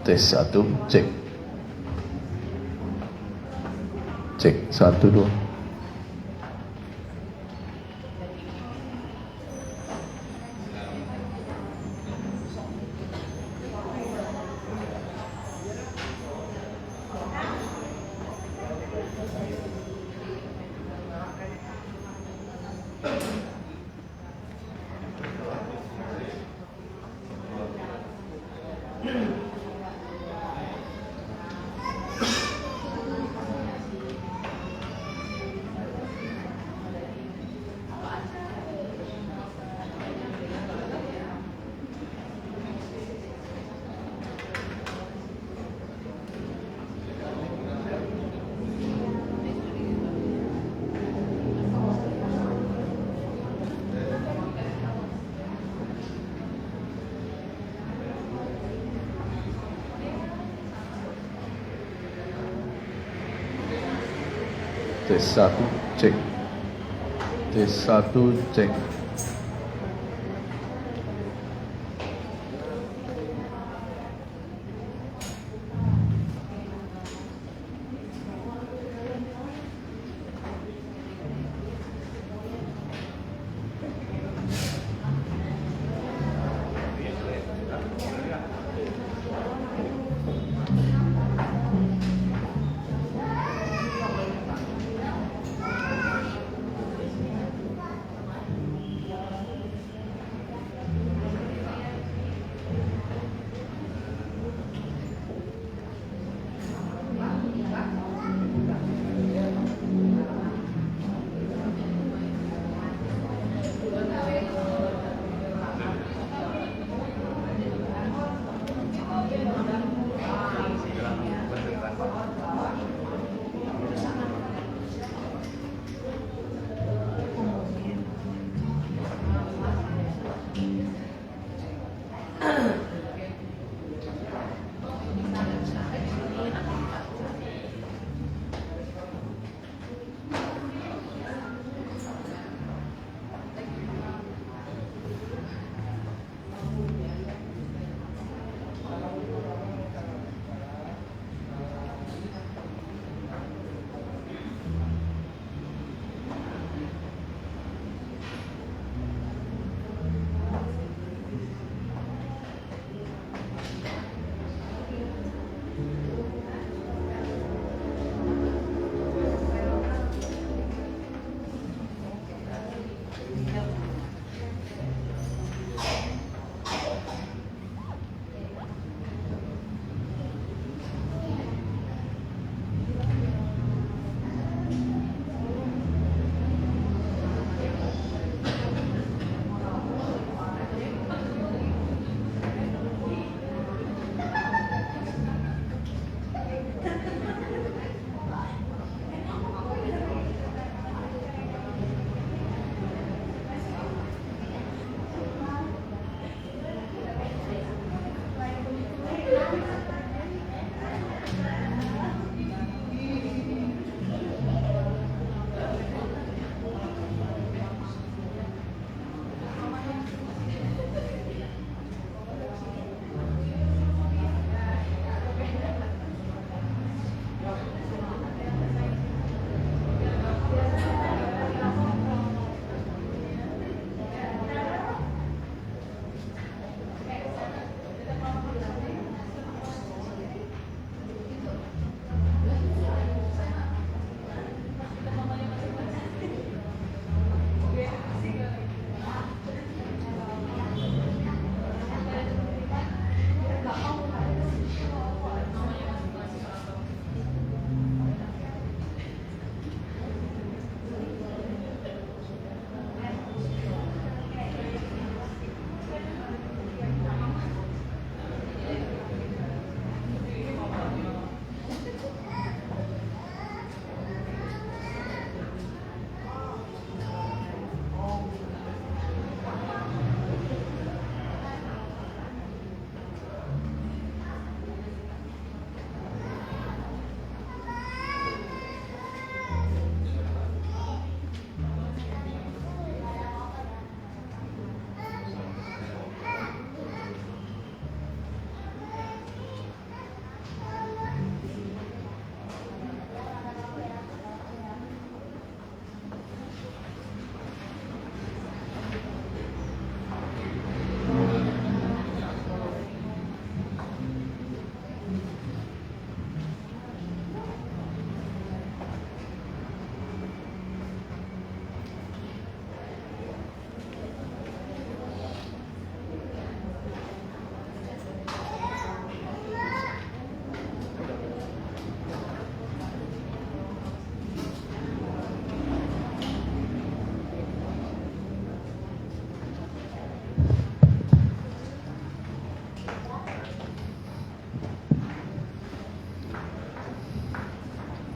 Tes satu, cek. Cek, satu, dua. Tes satu, cek. Tes satu, cek.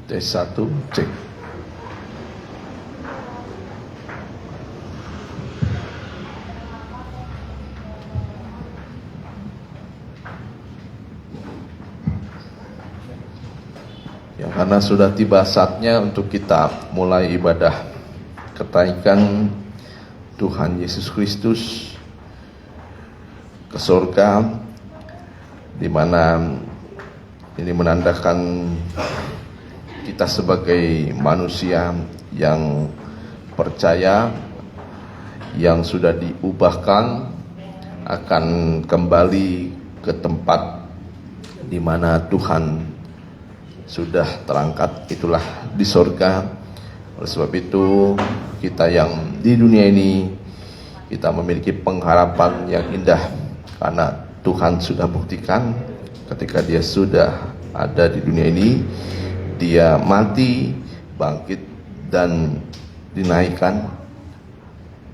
Tes 1, cek. Ya, karena sudah tiba saatnya untuk kita mulai ibadah ketaikan Tuhan Yesus Kristus ke surga, di mana ini menandakan kita sebagai manusia yang percaya, yang sudah diubahkan, akan kembali ke tempat di mana Tuhan sudah terangkat, itulah di surga. Oleh sebab itu, kita yang di dunia ini, kita memiliki pengharapan yang indah, karena Tuhan sudah buktikan ketika Dia sudah ada di dunia ini, Dia mati, bangkit, dan dinaikkan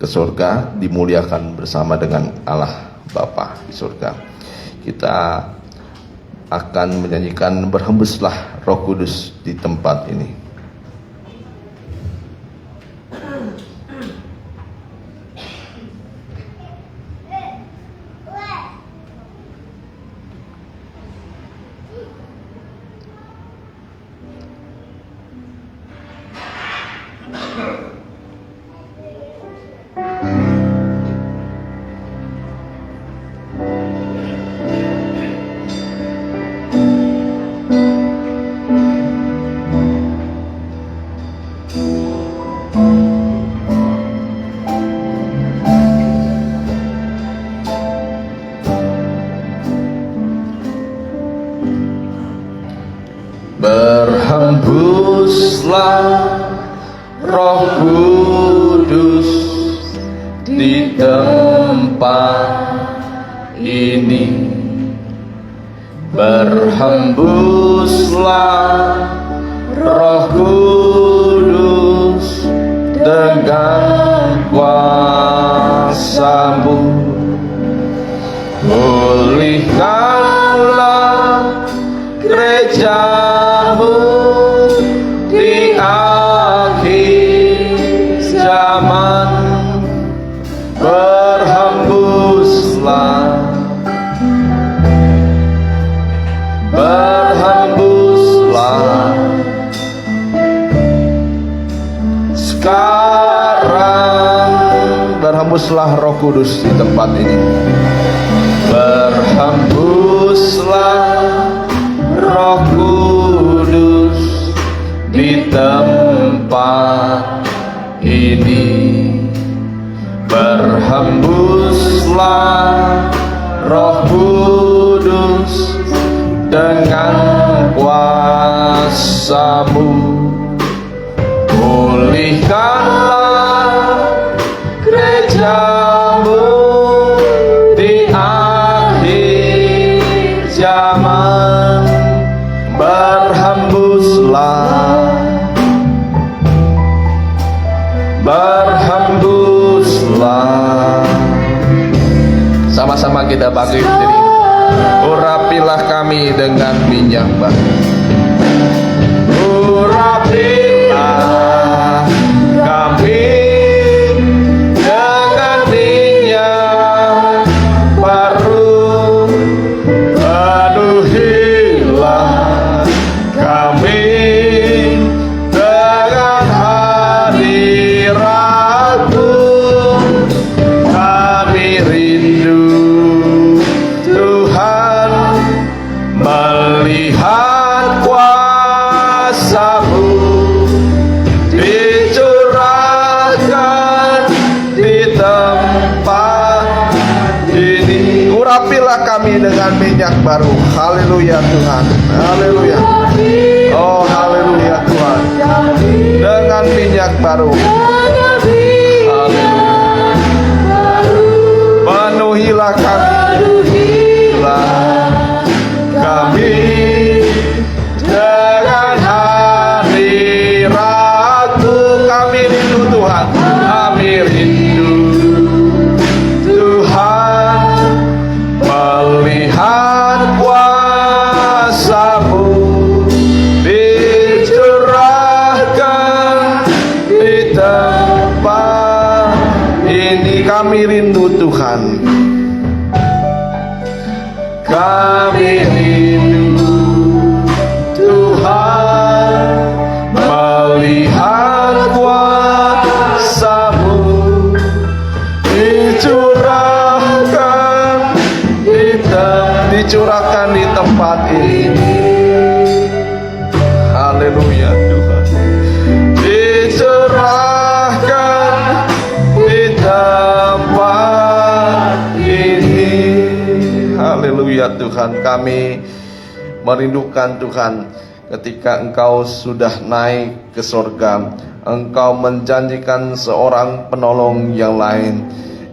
ke surga, dimuliakan bersama dengan Allah Bapa di surga. Kita akan menyanyikan "Berhembuslah Roh Kudus" di tempat ini. Berhembuslah Roh Kudus di tempat ini. Berhembuslah Roh Kudus dengan kuasa-Mu. Pulihkanlah gereja-Mu di akhir zaman. Berhembuslah, berhembuslah sekarang. Berhembuslah Roh Kudus di tempat ini. Berhembuslah Roh Kudus di tempat ini. Berhembuslah Roh Kudus dengan kuasa-Mu. Pulihkanlah gereja-Mu di akhir zaman. Berhembuslah, berhembuslah. Sama-sama kita bangkit berdiri. Urapilah kami dengan minyak baru. Urapilah kami dengan minyak baru. Penuhilah kami dengan hadirat-Mu. Kami rindu Tuhan melihat kuasa-Mu dicurahkan di tempat ini. Urapilah kami dengan minyak baru. Haleluya Tuhan, haleluya. Oh haleluya Tuhan, dengan minyak baru. Haleluya. Penuhilah kami, kami dengan hadirat-Mu. Kami rindu Tuhan, kami rindu Tuhan melihat kuasa-Mu dicurahkan kami rindu Tuhan, melihat kuasa-Mu dicurahkan di tempat ini. Haleluya Tuhan. Dicurahkan di tempat ini. Haleluya Tuhan. Kami merindukan Tuhan ketika Engkau sudah naik ke sorga, Engkau menjanjikan seorang penolong yang lain,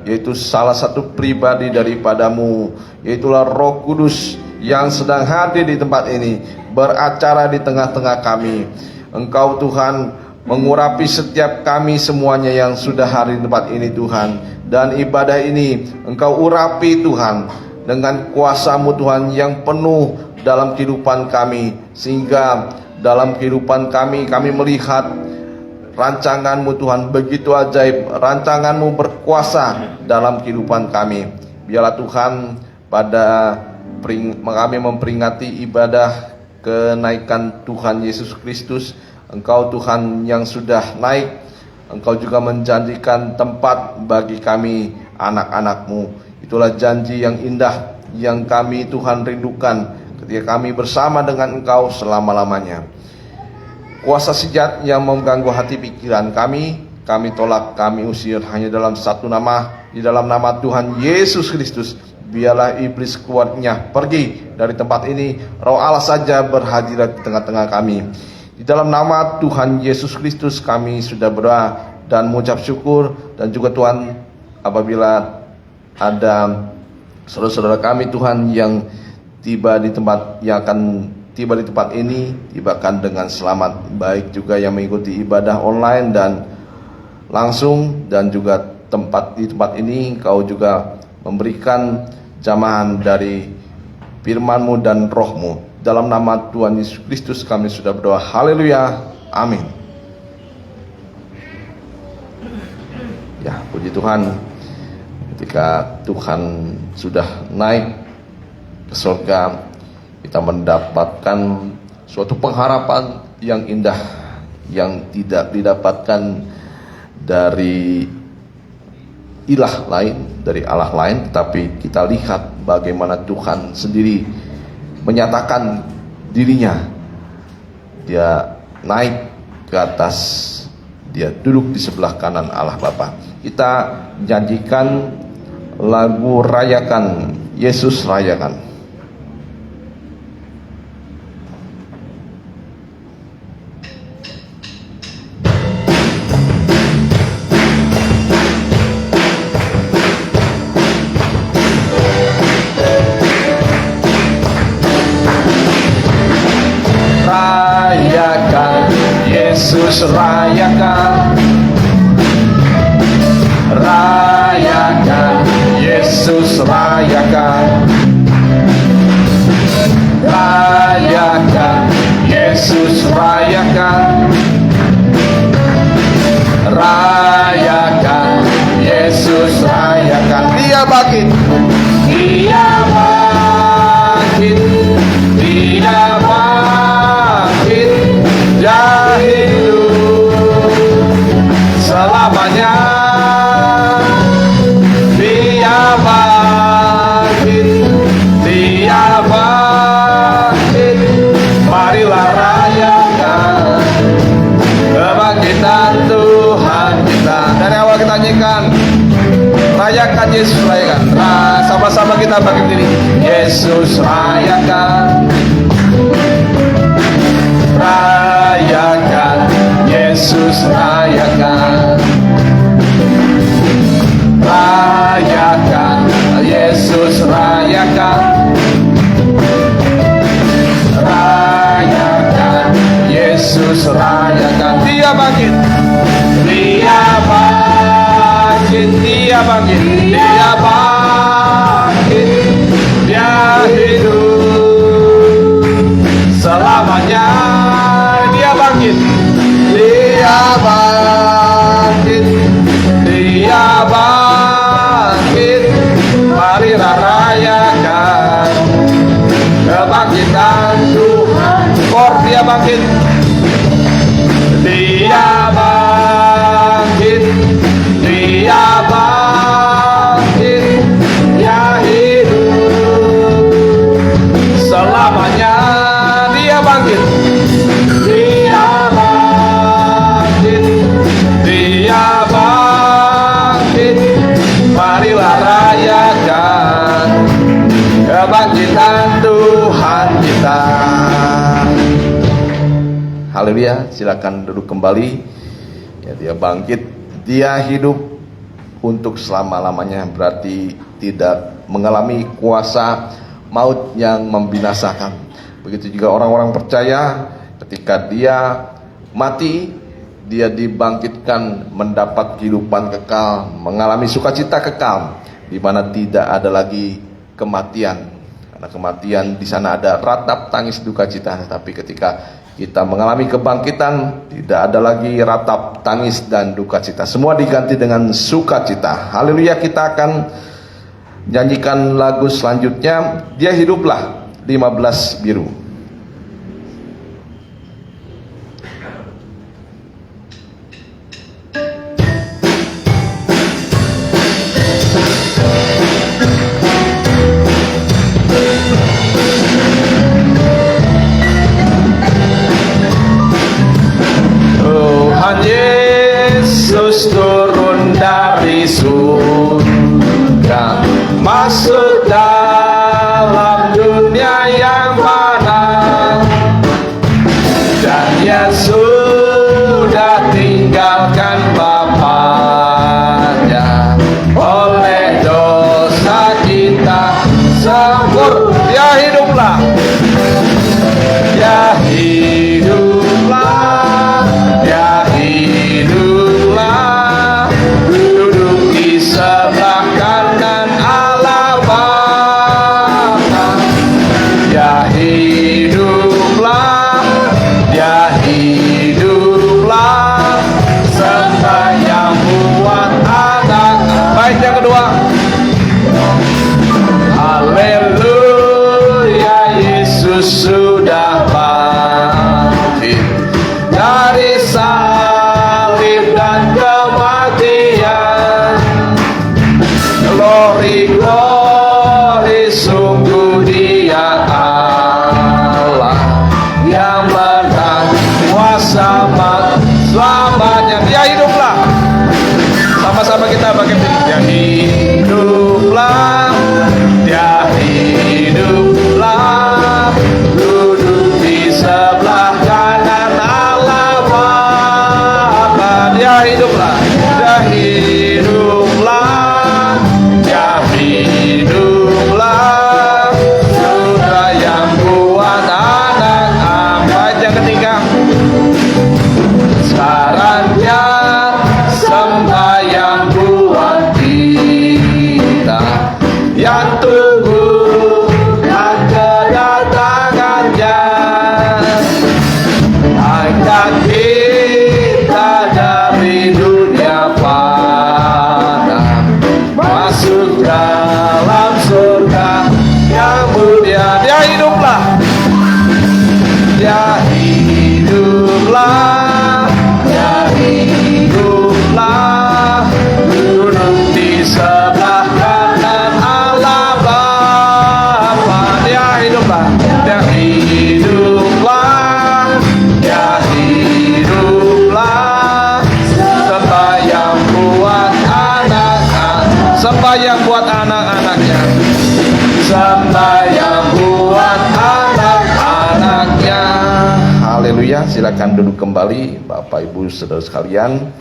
yaitu salah satu pribadi daripadamu, yaitulah Roh Kudus yang sedang hadir di tempat ini, beracara di tengah-tengah kami. Engkau Tuhan mengurapi setiap kami semuanya yang sudah hadir di tempat ini Tuhan. Dan ibadah ini Engkau urapi Tuhan dengan kuasa-Mu Tuhan yang penuh dalam kehidupan kami, sehingga dalam kehidupan kami melihat rancangan-Mu Tuhan begitu ajaib. Rancangan-Mu berkuasa dalam kehidupan kami. Biarlah Tuhan pada kami memperingati ibadah kenaikan Tuhan Yesus Kristus, Engkau Tuhan yang sudah naik, Engkau juga menjanjikan tempat bagi kami anak-anak-Mu. Itulah janji yang indah yang kami Tuhan rindukan ketika kami bersama dengan Engkau selama-lamanya. Kuasa sejat yang mengganggu hati pikiran kami tolak, kami usir hanya dalam satu nama, di dalam nama Tuhan Yesus Kristus. Biarlah iblis keluarnya pergi dari tempat ini, Roh Allah saja berhadirat di tengah-tengah kami. Di dalam nama Tuhan Yesus Kristus kami sudah berdoa dan mengucap syukur. Dan juga Tuhan, apabila ada saudara-saudara kami Tuhan yang tiba di tempat, yang akan tiba di tempat ini, tibakan dengan selamat, baik juga yang mengikuti ibadah online dan langsung, dan juga di tempat ini Engkau juga memberikan jamahan dari firman-Mu dan Roh-Mu. Dalam nama Tuhan Yesus Kristus kami sudah berdoa. Haleluya. Amin. Ya, puji Tuhan. Ketika Tuhan sudah naik ke surga, kita mendapatkan suatu pengharapan yang indah, yang tidak didapatkan dari ilah lain, dari Allah lain. Tetapi kita lihat bagaimana Tuhan sendiri menyatakan dirinya. Dia naik ke atas, dia duduk di sebelah kanan Allah Bapa. Kita janjikan lagu Rayakan, Yesus Rayakan. Yesus rayakan, rayakan, Yesus rayakan, rayakan, Yesus rayakan, rayakan, Yesus rayakan. Dia bangkit, dia bangkit, dia bangkit, dia hidup selamanya. Dia bangkit, dia bangkit, marilah rayakan kebangkitan Tuhan kita. Dari awal kita nyanyikan, rayakan Yesus rayakan. Sama-sama kita bangkit diri. Yesus rayakan, rayakan, Yesus rayakan, rayakan, Yesus rayakan, rayakan, Yesus rayakan. Dia bangkit, dia bangkit, dia bangkit, dia bangkit, dia hidup selamanya. Dia bangkit, dia bangkit, dia bangkit, marilah rayakan dia bangkit. Dia bangkit, dia bangkit, dia hidup selamanya. Dia bangkit, dia bangkit, dia bangkit. Marilah rayakan kebangkitan Tuhan kita. Haleluya, silakan duduk kembali. Ya, dia bangkit, dia hidup untuk selama-lamanya, berarti tidak mengalami kuasa maut yang membinasakan. Begitu juga orang-orang percaya, ketika dia mati, dia dibangkitkan mendapat kehidupan kekal, mengalami sukacita kekal, di mana tidak ada lagi kematian. Karena kematian di sana ada ratap tangis duka cita, tapi ketika kita mengalami kebangkitan, tidak ada lagi ratap tangis dan duka cita. Semua diganti dengan sukacita. Haleluya, kita akan nyanyikan lagu selanjutnya. Dia hiduplah, 15 biru. Yesus turun dari surga, masuk dalam dunia yang mana, dan Yesus sudah tinggalkan Bapanya. Oleh dosa kita sempur, dia hiduplah, dia hiduplah, dia hiduplah, duduk di sebelah kanan Allah Bapa. Dia hiduplah, dia hiduplah, sembahyang buat anak. Baik, yang kedua. Haleluya, Yesus sudah bangkit dari salib dan kematian. Glory, glory, sungguh dia Allah yang menang kuasa selamanya. Dia hiduplah. Sama-sama kita bangkit. Dia hiduplah, dia hiduplah, duduk di sebelah kanan Allah Bapa. Dia hiduplah, dia hiduplah, dia hiduplah, sudah yang buat anak-anak. Yang ketiga, sekarang dia sembahyang buat kita yang tunggu kedatangannya, angkat kita dari dunia fana, masuk dalam surga yang mulia. Dia hiduplah, dia hiduplah, dia hiduplah, duduk di sebelah kanan Allah Bapa. Dia hiduplah, dia hiduplah, dia hiduplah, sembahyang buat anak-anak, sembahyang buat anak-anaknya, sembahyang buat anak-anaknya. Haleluya, silakan duduk kembali Bapak Ibu Saudara sekalian.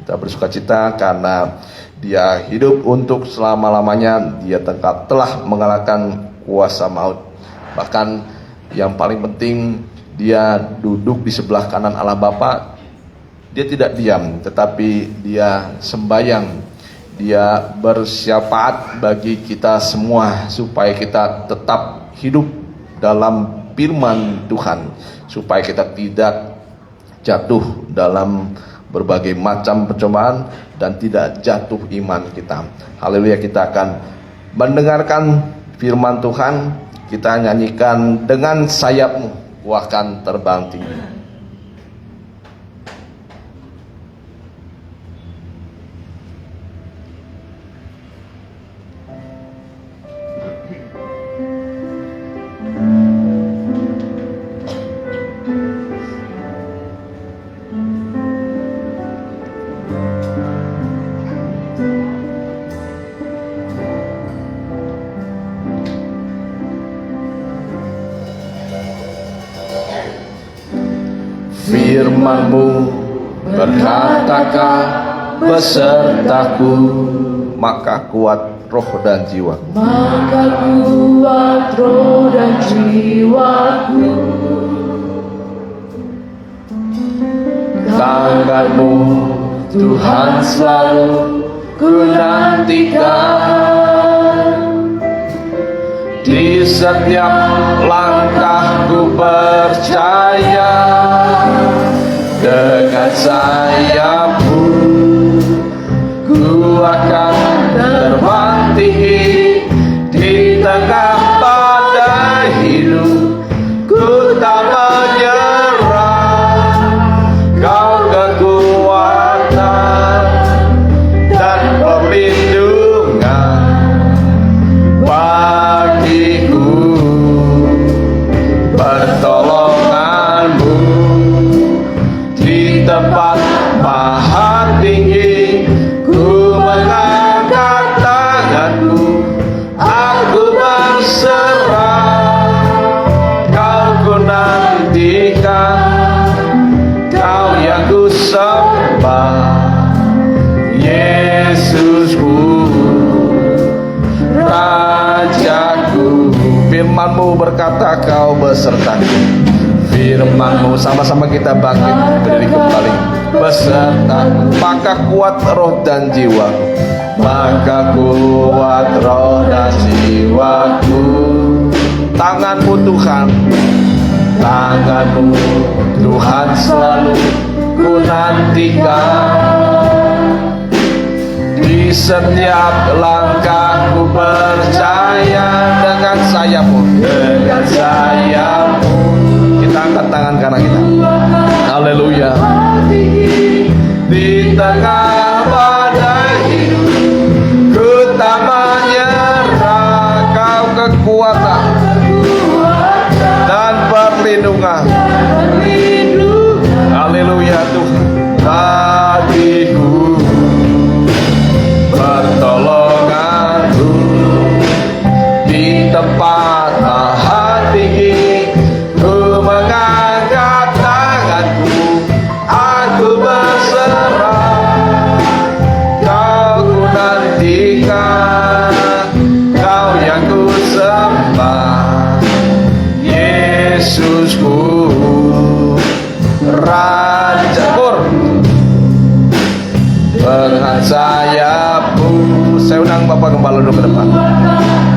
Kita bersukacita karena dia hidup untuk selama-lamanya. Dia telah mengalahkan kuasa maut. Bahkan yang paling penting, dia duduk di sebelah kanan Allah Bapa. Dia tidak diam, tetapi dia sembahyang. Dia bersyafaat bagi kita semua supaya kita tetap hidup dalam firman Tuhan, supaya kita tidak jatuh dalam berbagai macam percobaan dan tidak jatuh iman kita. Haleluya, kita akan mendengarkan firman Tuhan. Kita nyanyikan dengan sayapmu Engkau akan terbang tinggi. Firman-Mu berkatakan besertaku, maka kuat roh dan jiwa. Maka kuat roh dan jiwaku. Tangan-Mu Tuhan selalu ku nantikan. Di setiap langkahku percaya, dengan sayap-Mu ku akan terbang tinggi. Di tengah badai hidup ku tak menyerah. Kau kekuatan dan perlindungan bagiku. Pertolongan-Mu di tempat maha tinggi, ku mengangkat tanganku, aku berserah. Kau ku nantikan, Kau yang ku sembah, Yesusku, Rajaku. Firman-Mu berkata Kau besertaku. Firman-Mu, sama-sama kita bangkit berdiri kembali. Besertaku, maka kuat roh dan jiwa. Maka kuat roh dan jiwaku. Tangan-Mu Tuhan, tangan-Mu Tuhan selalu ku nantikan. Di setiap langkahku percaya, dengan sayap-Mu, dengan sayap-Mu. Kita angkat tangan kanan kita. Haleluya. Di tengah badai hidup ku tak menyerah. Kau kekuatan dan perlindungan. Haleluya Tuhan. Bagiku pertolongan-Mu di tempat maha tinggi. Ku mengangkat tanganku, aku berserah. Kau ku nantikan, Kau yang ku sembah, Yesusku, Rajaku. Dengan sayap-Mu, saya undang Bapak Gembala dulu ke depan.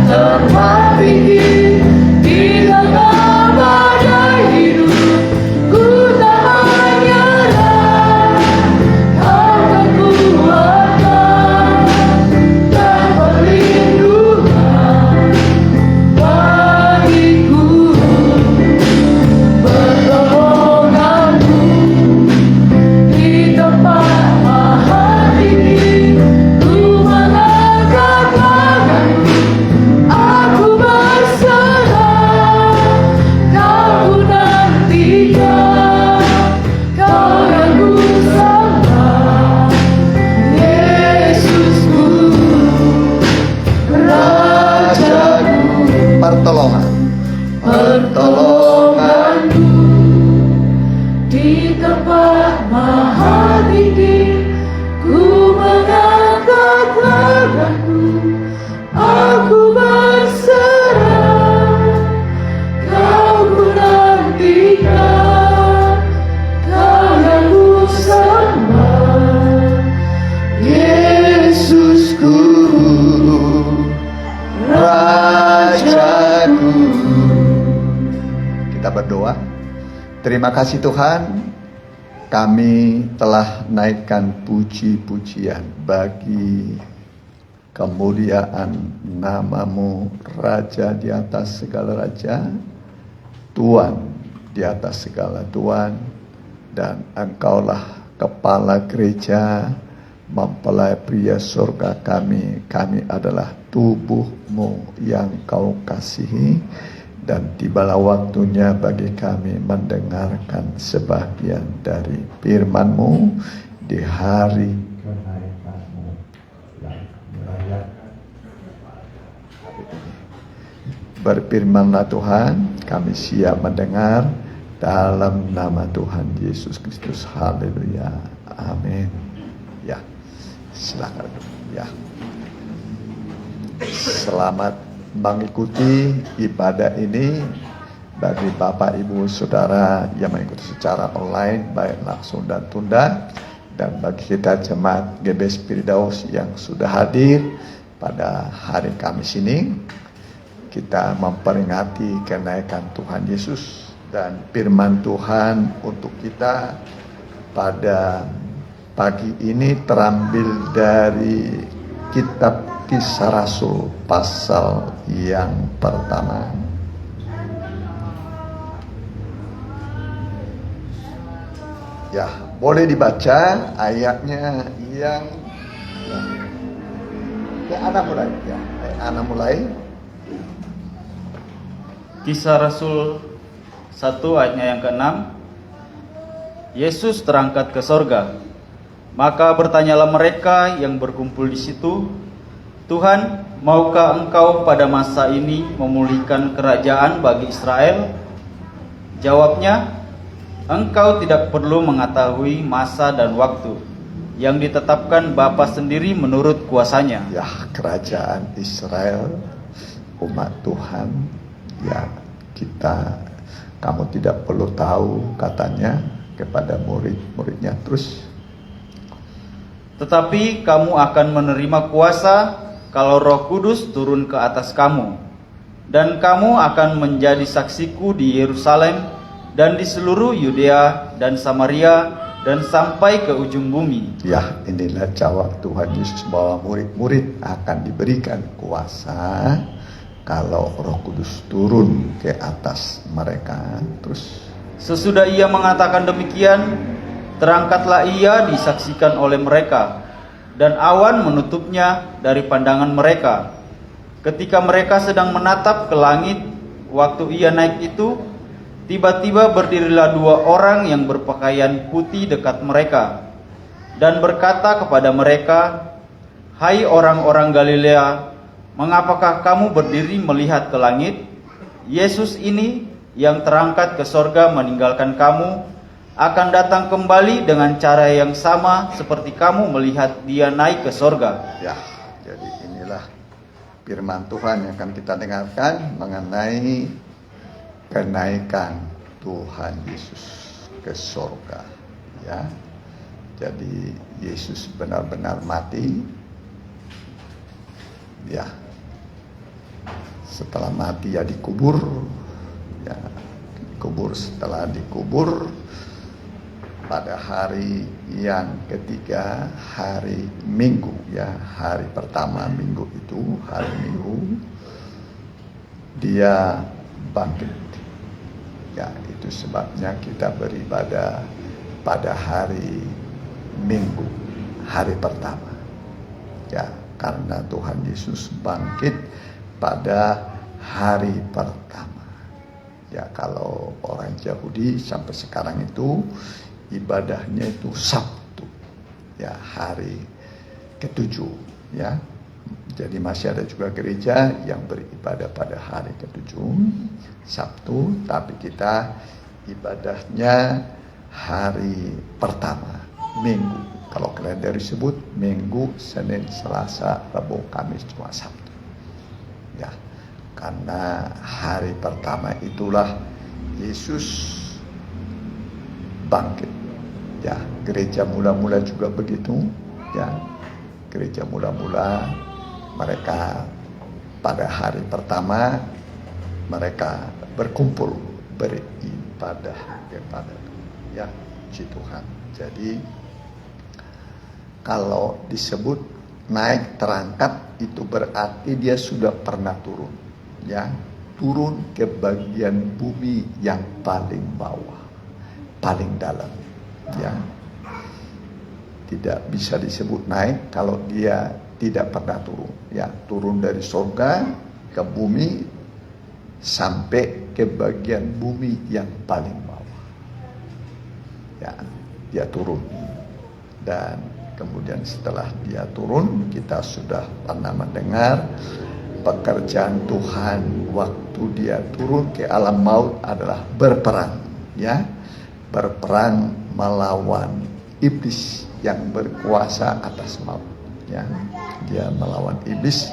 Terbang tinggi di tengah badai hidup, ku tak menyerah. Kau kekuatan dan perlindungan bagiku. Pertolongan-Mu di tempat maha tinggi, ku mengangkat tanganku, aku berserah. Kau ku nantikan, Kau yang ku sembah, Yesusku, Rajaku. Pertolongan-Mu di tempat maha tinggi, ku mengangkat tanganku, aku berserah. Kau ku nantikan, Kau yang ku sembah, Yesusku, Rajaku. Kita berdoa. Terima kasih Tuhan, kami telah naikkan puji-pujian bagi kemuliaan nama-Mu, Raja di atas segala raja, Tuhan di atas segala Tuhan, dan Engkaulah kepala gereja, mempelai pria surga kami. Kami adalah tubuh-Mu yang Kau kasihi, dan tibalah waktunya bagi kami mendengarkan sebagian dari firman-Mu di hari kenaikan-Mu yang merayakan. Berfirmanlah Tuhan, kami siap mendengar dalam nama Tuhan Yesus Kristus. Haleluya. Amin. Ya, silakan. Ya. Selamat mengikuti ibadah ini bagi Bapak Ibu Saudara yang mengikuti secara online, baik langsung dan tunda, dan bagi kita jemaat GBS Firdaus yang sudah hadir pada hari Kamis ini. Kita memperingati kenaikan Tuhan Yesus, dan firman Tuhan untuk kita pada pagi ini terambil dari kitab Kisah Rasul pasal yang pertama. Ya, boleh dibaca ayatnya yang anak mulai. Ya, anak mulai. Kisah Rasul 1 ayatnya yang ke-6. Yesus terangkat ke sorga. Maka bertanyalah mereka yang berkumpul di situ, Tuhan, maukah Engkau pada masa ini memulihkan kerajaan bagi Israel? Jawabnya, Engkau tidak perlu mengetahui masa dan waktu yang ditetapkan Bapa sendiri menurut kuasanya. Ya, kerajaan Israel, umat Tuhan. Ya, kamu tidak perlu tahu, katanya kepada murid-muridnya. Terus, tetapi kamu akan menerima kuasa kalau Roh Kudus turun ke atas kamu, dan kamu akan menjadi saksiku di Yerusalem dan di seluruh Yudea dan Samaria dan sampai ke ujung bumi. Ya, inilah jawab Tuhan Yesus bahwa murid-murid akan diberikan kuasa kalau Roh Kudus turun ke atas mereka. Terus, sesudah ia mengatakan demikian, terangkatlah ia disaksikan oleh mereka, dan awan menutupnya dari pandangan mereka. Ketika mereka sedang menatap ke langit, waktu ia naik itu, tiba-tiba berdirilah 2 orang yang berpakaian putih dekat mereka, dan berkata kepada mereka, "Hai orang-orang Galilea, mengapakah kamu berdiri melihat ke langit? Yesus ini yang terangkat ke sorga meninggalkan kamu, akan datang kembali dengan cara yang sama seperti kamu melihat dia naik ke sorga." ya, jadi inilah firman Tuhan yang akan kita dengarkan mengenai kenaikan Tuhan Yesus ke sorga. Ya, jadi Yesus benar-benar mati. Ya, setelah mati ya dikubur. Ya, setelah dikubur pada hari yang ketiga, hari Minggu. Ya, hari pertama minggu itu, hari Minggu, dia bangkit. Ya, itu sebabnya kita beribadah pada hari Minggu, hari pertama. Ya, karena Tuhan Yesus bangkit pada hari pertama. Ya, kalau orang Yahudi sampai sekarang itu ibadahnya itu Sabtu. Ya, hari ke-7. Ya, jadi masih ada juga gereja yang beribadah pada hari ke-7, Sabtu, tapi kita ibadahnya hari pertama, Minggu. Kalau kalender disebut Minggu, Senin, Selasa, Rabu, Kamis, Jumat, Sabtu. Ya, karena hari pertama itulah Yesus bangkit. Ya, gereja mula-mula juga begitu. Ya, gereja mula-mula mereka pada hari pertama mereka berkumpul beribadah kepada Tuhan. Ya, puji Tuhan. Jadi kalau disebut naik terangkat itu berarti dia sudah pernah turun. Ya, turun ke bagian bumi yang paling bawah, paling dalam. Ya, tidak bisa disebut naik kalau dia tidak pernah turun. Ya, turun dari surga ke bumi sampai ke bagian bumi yang paling bawah. Ya, dia turun. Dan kemudian setelah dia turun, kita sudah pernah mendengar pekerjaan Tuhan waktu dia turun ke alam maut adalah berperang, ya, berperang melawan iblis yang berkuasa atas maut, ya. Dia melawan iblis,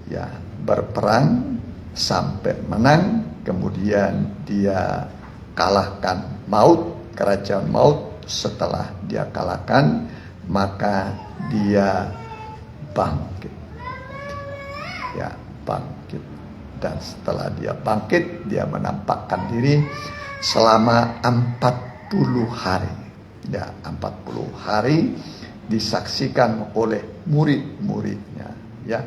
ya, berperang sampai menang, kemudian dia kalahkan maut, kerajaan maut. Setelah dia kalahkan, maka dia bangkit. Ya, bangkit. Dan setelah dia bangkit, dia menampakkan diri selama 40 hari. Ya, 40 hari disaksikan oleh murid-muridnya. Ya,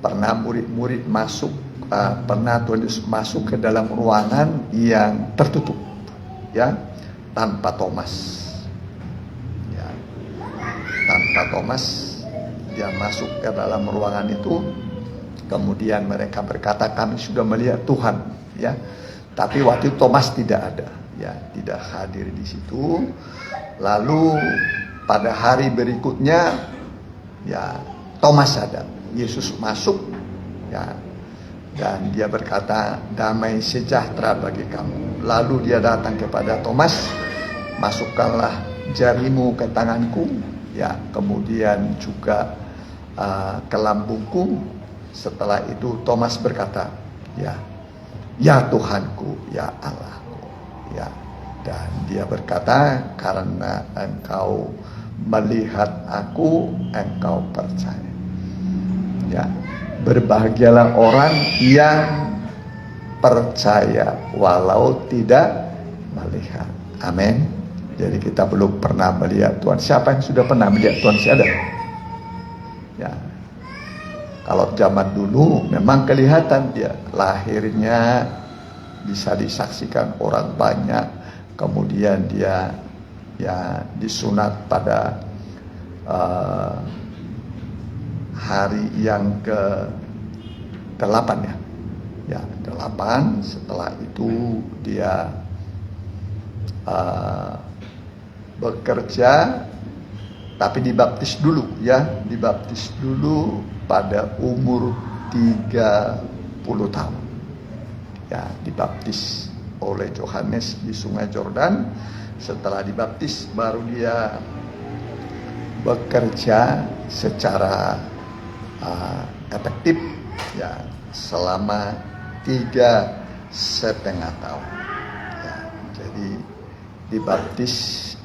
pernah murid-murid masuk, pernah Tuhan Yesus masuk ke dalam ruangan yang tertutup, ya, tanpa Thomas. Ya, tanpa Thomas, dia masuk ke dalam ruangan itu. Kemudian mereka berkata, kami sudah melihat Tuhan, ya. Tapi waktu itu Thomas tidak ada, ya, tidak hadir di situ. Lalu pada hari berikutnya, ya, Thomas ada. Yesus masuk, ya, dan dia berkata, damai sejahtera bagi kamu. Lalu dia datang kepada Thomas, masukkanlah jarimu ke tanganku, ya, kemudian juga ke lambungku. Setelah itu Thomas berkata, ya Tuhanku, ya Allahku, ya. Dan dia berkata, karena engkau melihat aku, engkau percaya. Ya, berbahagialah orang yang percaya walau tidak melihat. Amin. Jadi kita belum pernah melihat Tuhan. Siapa yang sudah pernah melihat Tuhan? Ada? Ya. Kalau zaman dulu memang kelihatan dia lahirnya bisa disaksikan orang banyak. Kemudian dia, ya, disunat pada hari yang ke-8, ya. Ya, 8. Setelah itu dia bekerja, tapi dibaptis dulu, ya, dibaptis dulu pada umur 30 tahun. Ya, dibaptis oleh Yohanes di Sungai Yordan. Setelah dibaptis baru dia bekerja secara efektif, ya, selama 3,5 tahun. Ya, jadi dibaptis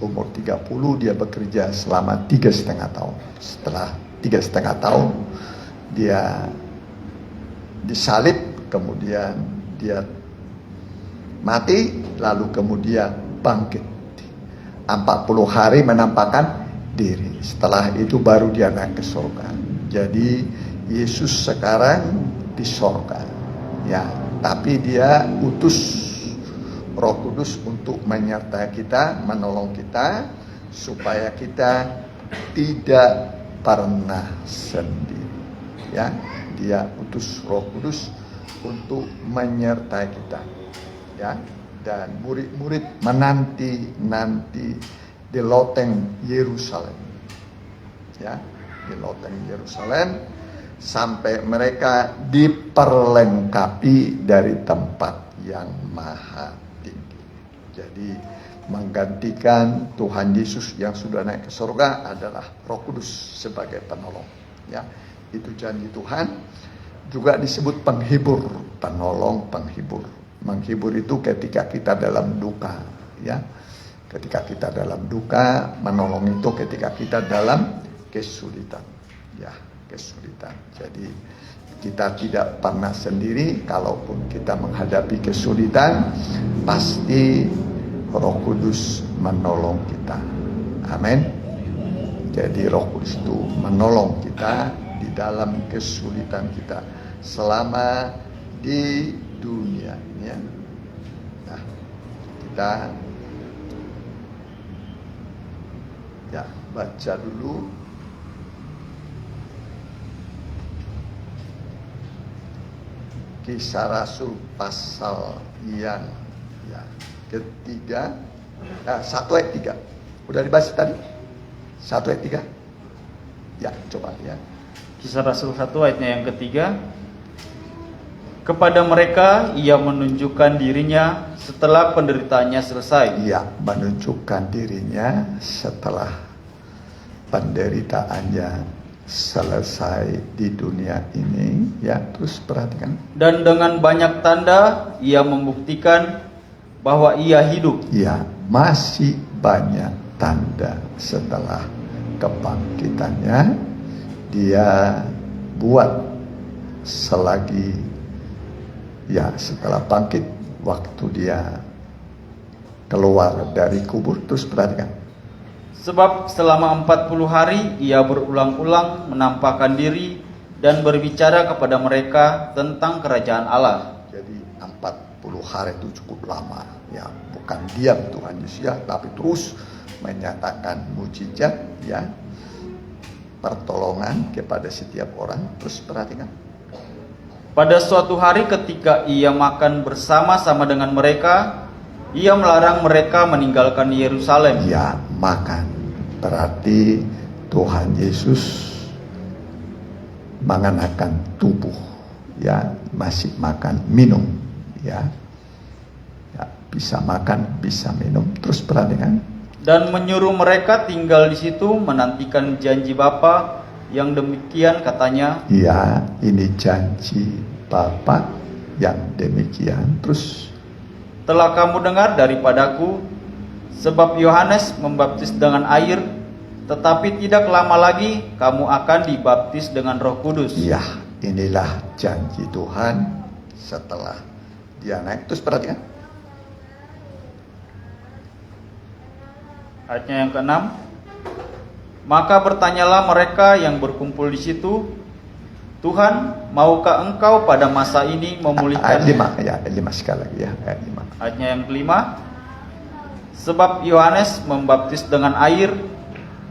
umur 30, dia bekerja selama 3,5 tahun. Setelah 3,5 tahun dia disalib, kemudian dia mati, lalu kemudian bangkit. 40 hari menampakkan diri. Setelah itu baru dia naik ke surga. Jadi Yesus sekarang di surga, ya, tapi dia utus Roh Kudus untuk menyertai kita, menolong kita, supaya kita tidak pernah sendiri. Ya, dia utus Roh Kudus untuk menyertai kita. Ya, dan murid-murid menanti di loteng Yerusalem. Ya, di loteng Yerusalem sampai mereka diperlengkapi dari tempat yang maha tinggi. Jadi menggantikan Tuhan Yesus yang sudah naik ke surga adalah Roh Kudus sebagai penolong. Ya, itu janji Tuhan. Juga disebut penghibur, penolong, penghibur. Menghibur itu ketika kita dalam duka, ya. Ketika kita dalam duka, menolong itu ketika kita dalam kesulitan, ya, kesulitan. Jadi kita tidak pernah sendiri. Kalaupun kita menghadapi kesulitan, pasti Roh Kudus menolong kita. Amin. Jadi Roh Kudus itu menolong kita di dalam kesulitan kita selama di dunia ya. Nah, kita ya baca dulu Kisah Rasul pasal yang ketiga, 1 ayat 3. Udah dibahas tadi? 1 ayat 3. Ya, coba ya. Kisah Rasul 1 ayatnya yang ketiga. Kepada mereka ia menunjukkan dirinya setelah penderitaannya selesai. Ia menunjukkan dirinya setelah penderitaannya selesai di dunia ini. Ya, terus perhatikan. Dan dengan banyak tanda ia membuktikan bahwa ia hidup. Ya, masih banyak tanda setelah kebangkitannya. Dia buat selagi ya setelah bangkit, waktu dia keluar dari kubur. Terus perhatikan. Sebab selama 40 hari ia berulang-ulang menampakkan diri dan berbicara kepada mereka tentang kerajaan Allah. Jadi 40 hari itu cukup lama ya, bukan diam Tuhan Yesus ya, tapi terus menyatakan mujizat ya, pertolongan kepada setiap orang. Terus perhatikan. Pada suatu hari ketika ia makan bersama-sama dengan mereka, ia melarang mereka meninggalkan Yerusalem. Ya, makan. Berarti Tuhan Yesus mengenakan tubuh ya, masih makan minum ya. Ya, bisa makan, bisa minum. Terus perhatikan. Dan menyuruh mereka tinggal di situ menantikan janji Bapa yang demikian katanya. Ya, ini janji Bapa yang demikian. Terus Telah kamu dengar daripadaku, sebab Yohanes membaptis dengan air, tetapi tidak lama lagi kamu akan dibaptis dengan Roh Kudus. ya, inilah janji Tuhan setelah dia naik. Terus perhatikan. Ayatnya yang ke-6. Maka bertanyalah mereka yang berkumpul di situ, Tuhan, maukah engkau pada masa ini memulihkan? Ayat 5 ya, ayat 5 sekali lagi ya, ayat 5. Ayatnya yang kelima. Sebab Yohanes membaptis dengan air,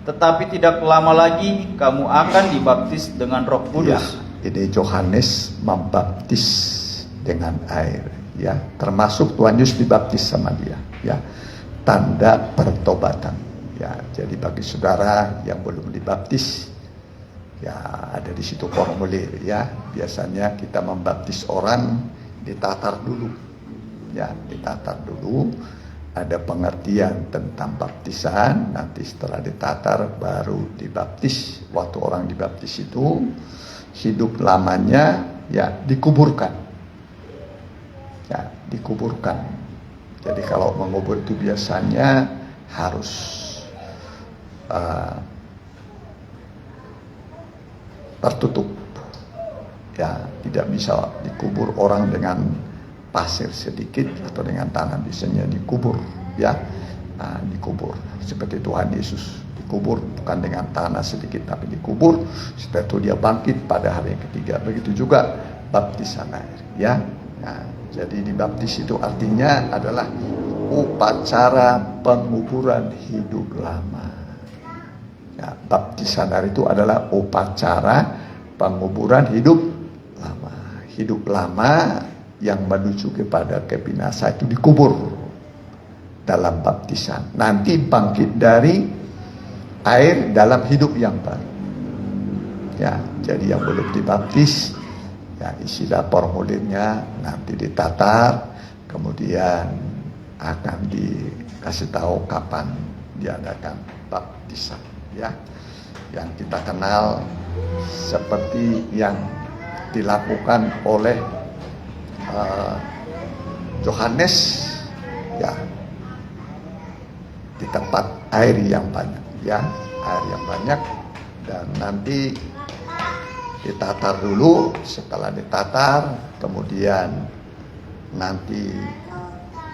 tetapi tidak lama lagi kamu akan dibaptis dengan Roh Ya, Kudus. ini Yohanes membaptis dengan air ya, termasuk Tuhan Yesus dibaptis sama dia ya. Tanda pertobatan ya. Jadi bagi saudara yang belum dibaptis ya, ada di situ formulir ya. Biasanya kita membaptis orang ditatar dulu ya, ditatar dulu, ada pengertian tentang baptisan, nanti setelah ditatar baru dibaptis. Waktu orang dibaptis itu hidup lamanya ya dikuburkan ya, dikuburkan. Jadi kalau mengubur itu biasanya harus tertutup ya, tidak bisa dikubur orang dengan pasir sedikit atau dengan tanah. Biasanya dikubur ya, dikubur seperti Tuhan Yesus dikubur bukan dengan tanah sedikit tapi dikubur, setelah itu dia bangkit pada hari yang ketiga. Begitu juga baptisan air ya. Jadi dibaptis itu artinya adalah upacara penguburan hidup lama ya. Baptisan air itu adalah upacara penguburan hidup lama. Hidup lama yang menuju kepada kebinasaan itu dikubur dalam baptisan. Nanti bangkit dari air dalam hidup yang baru. Ya, jadi yang belum dibaptis, ya istilah formulirnya nanti ditatar, kemudian akan dikasih tahu kapan diadakan baptisan. Ya, yang kita kenal seperti yang dilakukan oleh Yohanes ya, di tempat air yang banyak ya, air yang banyak, dan nanti ditatar dulu. Setelah ditatar kemudian nanti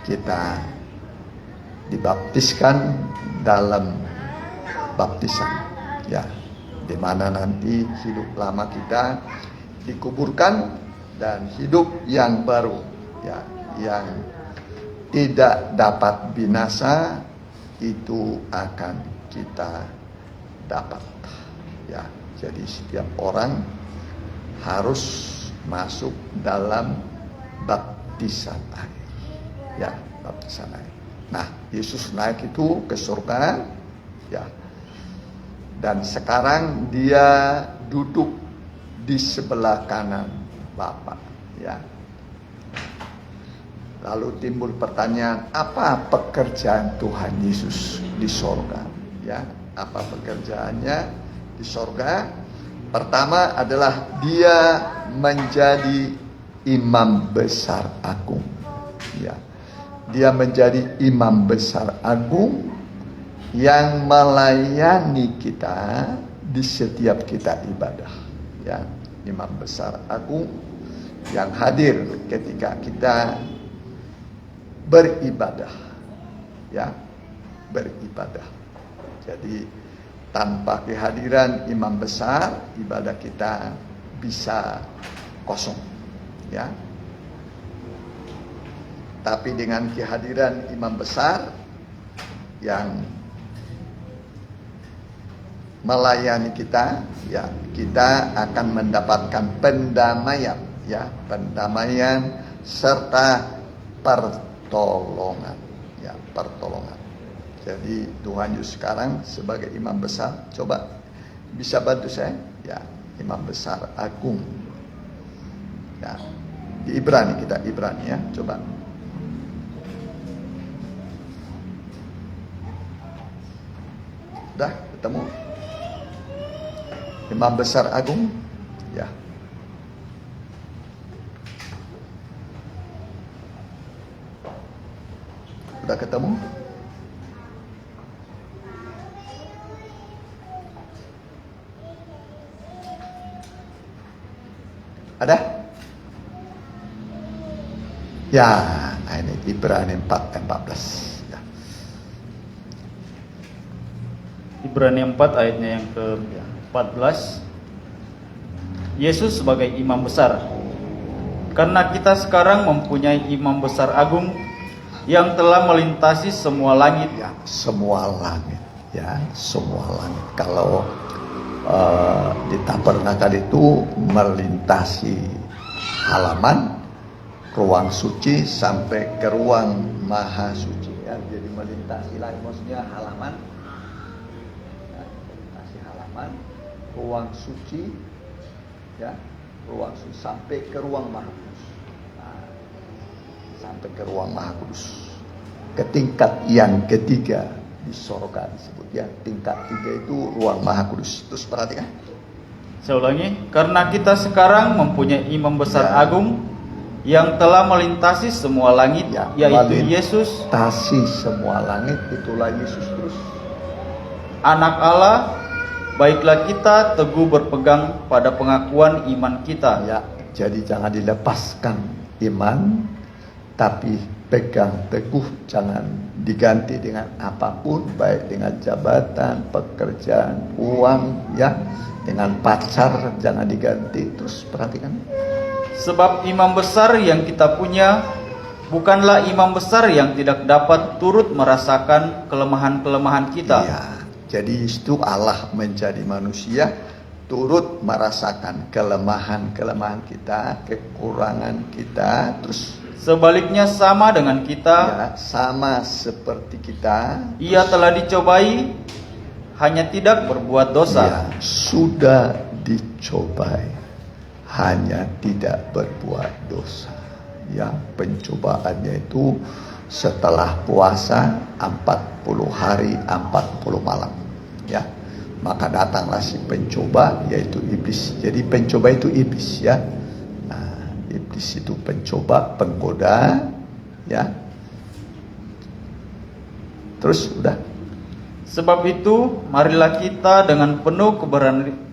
kita dibaptiskan dalam baptisan ya, di mana nanti hidup lama kita dikuburkan dan hidup yang baru, ya, yang tidak dapat binasa, itu akan kita dapat, ya. Jadi setiap orang harus masuk dalam baptisan air, ya, baptisan air. Nah, Yesus naik itu ke surga, ya, dan sekarang dia duduk di sebelah kanan Bapa, ya. Lalu timbul pertanyaan, apa pekerjaan Tuhan Yesus di sorga? Ya, apa pekerjaannya di sorga? Pertama adalah dia menjadi imam besar agung. Ya, dia menjadi imam besar agung yang melayani kita di setiap kita ibadah. Ya, imam besar agung yang hadir ketika kita beribadah, ya, beribadah. Jadi tanpa kehadiran imam besar, ibadah kita bisa kosong, ya. Tapi dengan kehadiran imam besar yang melayani kita, ya, kita akan mendapatkan pendamaian, ya, pendamaian serta pertolongan, ya, pertolongan. Jadi Tuhan Yesus sekarang sebagai imam besar, coba bisa bantu saya, ya, imam besar agung. Ya, di Ibrani, kita Ibrani, ya, coba. Udah ketemu imam besar agung, ya. Udah ketemu? Ada? Ya, ini Ibrani 4:14. Ya. Ibrani 4 ayatnya yang ke-14. Yesus sebagai imam besar. Karena kita sekarang mempunyai imam besar agung yang telah melintasi semua langit. Ya, semua langit, ya, semua langit. Kalau di tabernakel itu melintasi halaman ruang suci sampai ke ruang maha suci, ya. Jadi melintasi langit, maksudnya halaman, ya, melintasi halaman, ruang suci, ya, ruang suci sampai ke ruang maha kudus, nah, sampai ke ruang maha kudus. Ke tingkat yang ketiga di sorga disebut, ya, tingkat 3 itu ruang maha kudus. Terus perhatikan, Saya ulangi, karena kita sekarang mempunyai imam besar Ya. agung yang telah melintasi semua langit, ya, yaitu Yesus, melintasi semua langit, itulah Yesus. Terus anak Allah. Baiklah kita teguh berpegang pada pengakuan iman kita. ya, jadi jangan dilepaskan iman, tapi pegang teguh, jangan diganti dengan apapun, baik dengan jabatan, pekerjaan, uang, ya, dengan pacar, jangan diganti. Terus perhatikan, Sebab imam besar yang kita punya bukanlah imam besar yang tidak dapat turut merasakan kelemahan-kelemahan kita. ya, jadi itu Allah menjadi manusia, turut merasakan kelemahan-kelemahan kita, kekurangan kita. Terus Sebaliknya sama dengan kita, ya, sama seperti kita, ia telah dicobai, hanya tidak berbuat dosa. ya, sudah dicobai, hanya tidak berbuat dosa. Ya, pencobaannya itu setelah puasa 40 hari 40 malam. Ya, maka datanglah si pencoba, yaitu iblis. Jadi pencoba itu iblis, ya. Nah, iblis itu pencoba, penggoda, ya. Terus udah. Sebab itu, marilah kita dengan penuh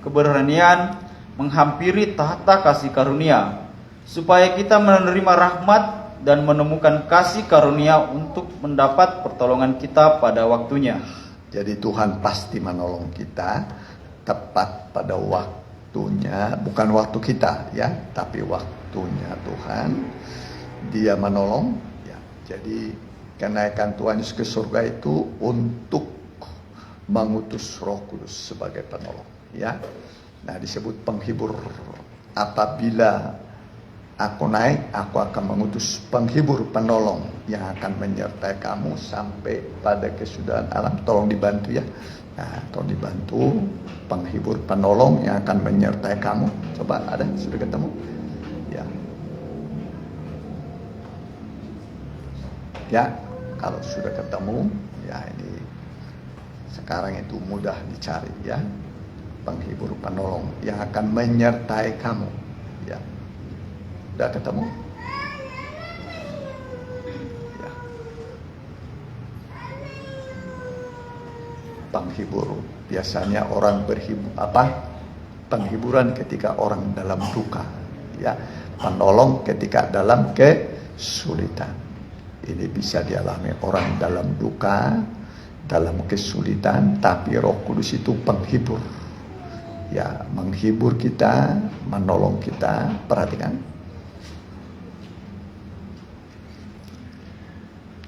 keberanian menghampiri tahta kasih karunia, supaya kita menerima rahmat dan menemukan kasih karunia untuk mendapat pertolongan kita pada waktunya. Jadi Tuhan pasti menolong kita tepat pada waktunya, bukan waktu kita, ya, tapi waktu waktunya Tuhan Dia menolong. Ya, jadi kenaikan Tuhan Yesus ke surga itu untuk mengutus Roh Kudus sebagai penolong. Ya, nah disebut penghibur. Apabila aku naik, aku akan mengutus penghibur, penolong yang akan menyertai kamu sampai pada kesudahan alam. Tolong dibantu ya. Nah, tolong dibantu penghibur, penolong yang akan menyertai kamu. Coba ada, sudah ketemu? Ya. Ya, kalau sudah ketemu, ya ini sekarang itu mudah dicari ya. Penghibur, penolong yang akan menyertai kamu. Ya. Udah ketemu? Ya. Penghibur, biasanya orang berhibur penghiburan ketika orang dalam duka, ya. Penolong ketika dalam kesulitan. Ini bisa dialami orang dalam duka, dalam kesulitan, tapi Roh Kudus itu penghibur. Ya, menghibur kita, menolong kita. Perhatikan.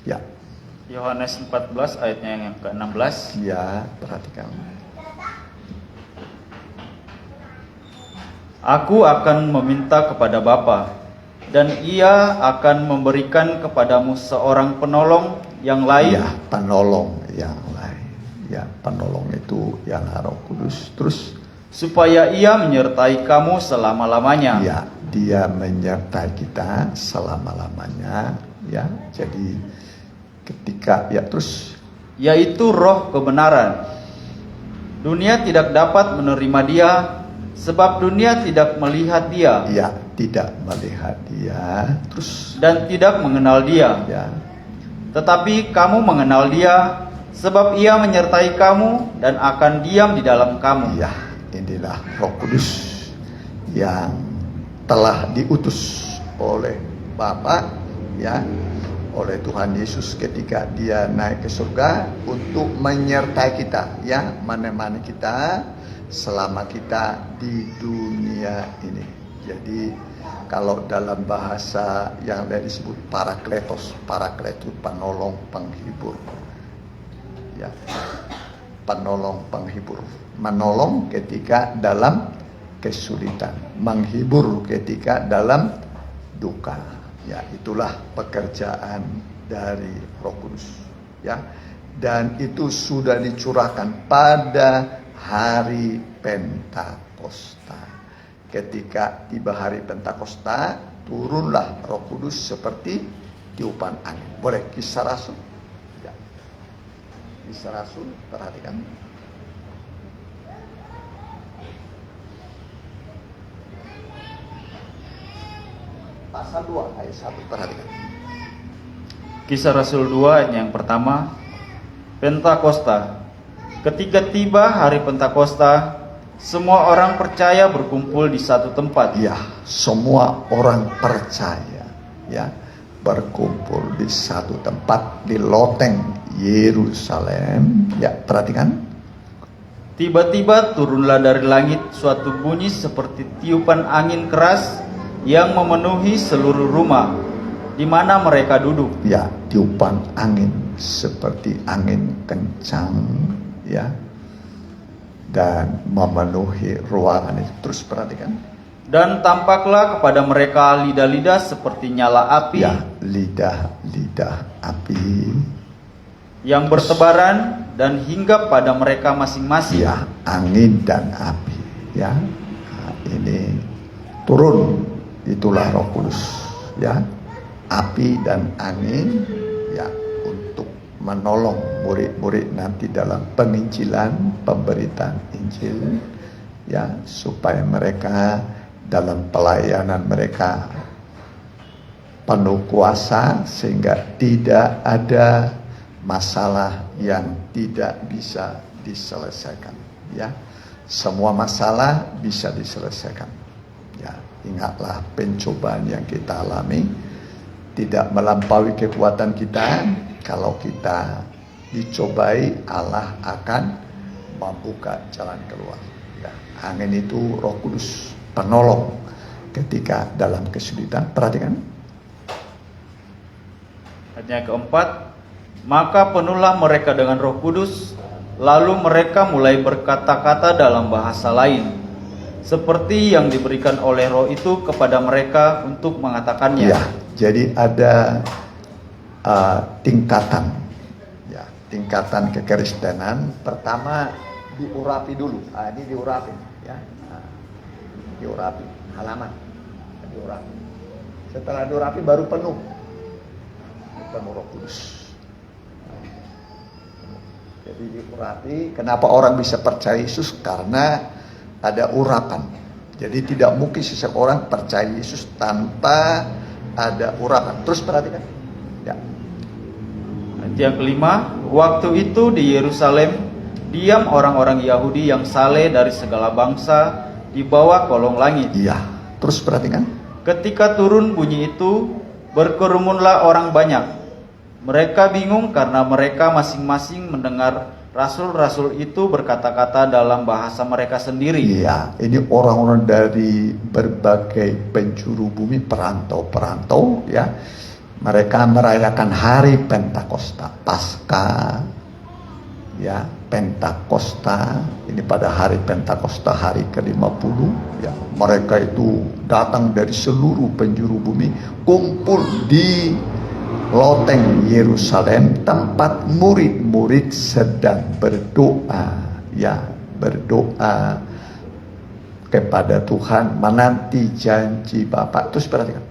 Ya. Yohanes 14 ayatnya yang ke-16. Ya, perhatikan. Aku akan meminta kepada Bapa, dan Ia akan memberikan kepadamu seorang penolong yang lain. Ya, penolong yang lain. Ya, penolong itu yang Roh Kudus. Terus supaya Ia menyertai kamu selama-lamanya. ya, Dia menyertai kita selama-lamanya. Ya, jadi ketika ya terus yaitu Roh kebenaran. Dunia tidak dapat menerima Dia, sebab dunia tidak melihat Dia. ya tidak melihat Dia, terus Dan tidak mengenal Dia. ya Tetapi kamu mengenal Dia, sebab Ia menyertai kamu dan akan diam di dalam kamu. ya inilah Roh Kudus yang telah diutus oleh Bapa, ya, oleh Tuhan Yesus ketika Dia naik ke surga untuk menyertai kita, ya, menemani kita selama kita di dunia ini. Jadi kalau dalam bahasa yang disebut parakletos, parakletos penolong, penghibur, ya, penolong, penghibur, menolong ketika dalam kesulitan, menghibur ketika dalam duka. Ya, itulah pekerjaan dari Roh Kudus. Ya, dan itu sudah dicurahkan pada hari Pentakosta. Ketika tiba hari Pentakosta, turunlah Roh Kudus seperti tiupan angin. Boleh Kisah Rasul? Ya. Kisah Rasul, perhatikan. Pasal 2 ayat 1, perhatikan. Kisah Rasul 2 ayat yang pertama. Pentakosta. Ketika tiba hari Pentakosta, semua orang percaya berkumpul di satu tempat. Ya, semua orang percaya, ya, berkumpul di satu tempat di loteng Yerusalem. Ya, perhatikan. Tiba-tiba turunlah dari langit suatu bunyi seperti tiupan angin keras yang memenuhi seluruh rumah di mana mereka duduk. Ya, tiupan angin seperti angin kencang, ya, dan memenuhi ruangan itu. Terus perhatikan. Dan tampaklah kepada mereka lidah-lidah seperti nyala api, Ya, lidah-lidah api, yang bertebaran dan hinggap pada mereka masing-masing. ya, angin dan api, ya. Nah, ini turun, itulah Roh Kudus, ya, api dan angin, ya, untuk menolong murid-murid nanti dalam penginjilan, pemberitaan Injil, ya, supaya mereka dalam pelayanan mereka penuh kuasa sehingga tidak ada masalah yang tidak bisa diselesaikan, ya. Semua masalah bisa diselesaikan. Ya, ingatlah pencobaan yang kita alami tidak melampaui kekuatan kita. Kalau kita dicobai, Allah akan membuka jalan keluar. Ya, angin itu Roh Kudus penolong ketika dalam kesulitan. Perhatikan. Ayat yang keempat, maka penuhlah mereka dengan Roh Kudus, lalu mereka mulai berkata-kata dalam bahasa lain, seperti yang diberikan oleh Roh itu kepada mereka untuk mengatakannya. Ya, jadi ada tingkatan, ya, tingkatan kekristenan. Pertama diurapi dulu. Ini diurapi, ya, diurapi halaman, diurapi. Setelah diurapi baru penuh Roh Kudus. Jadi diurapi. Kenapa orang bisa percaya Yesus? Karena ada urapan. Jadi tidak mungkin seseorang percaya Yesus tanpa ada urapan. Terus perhatikan. Ya. Ayat yang kelima, waktu itu di Yerusalem diam orang-orang Yahudi yang saleh dari segala bangsa di bawah kolong langit. Iya. Terus perhatikan. Ketika turun bunyi itu, berkerumunlah orang banyak. Mereka bingung karena mereka masing-masing mendengar rasul-rasul itu berkata-kata dalam bahasa mereka sendiri. Iya, ini orang-orang dari berbagai penjuru bumi, perantau-perantau, ya. Mereka merayakan hari Pentakosta, Paskah, ya, Pentakosta. Ini pada hari Pentakosta, hari ke-50, ya. Mereka itu datang dari seluruh penjuru bumi, kumpul di loteng Yerusalem, tempat murid-murid sedang berdoa, ya, berdoa kepada Tuhan, menanti janji Bapa. Terus perhatikan.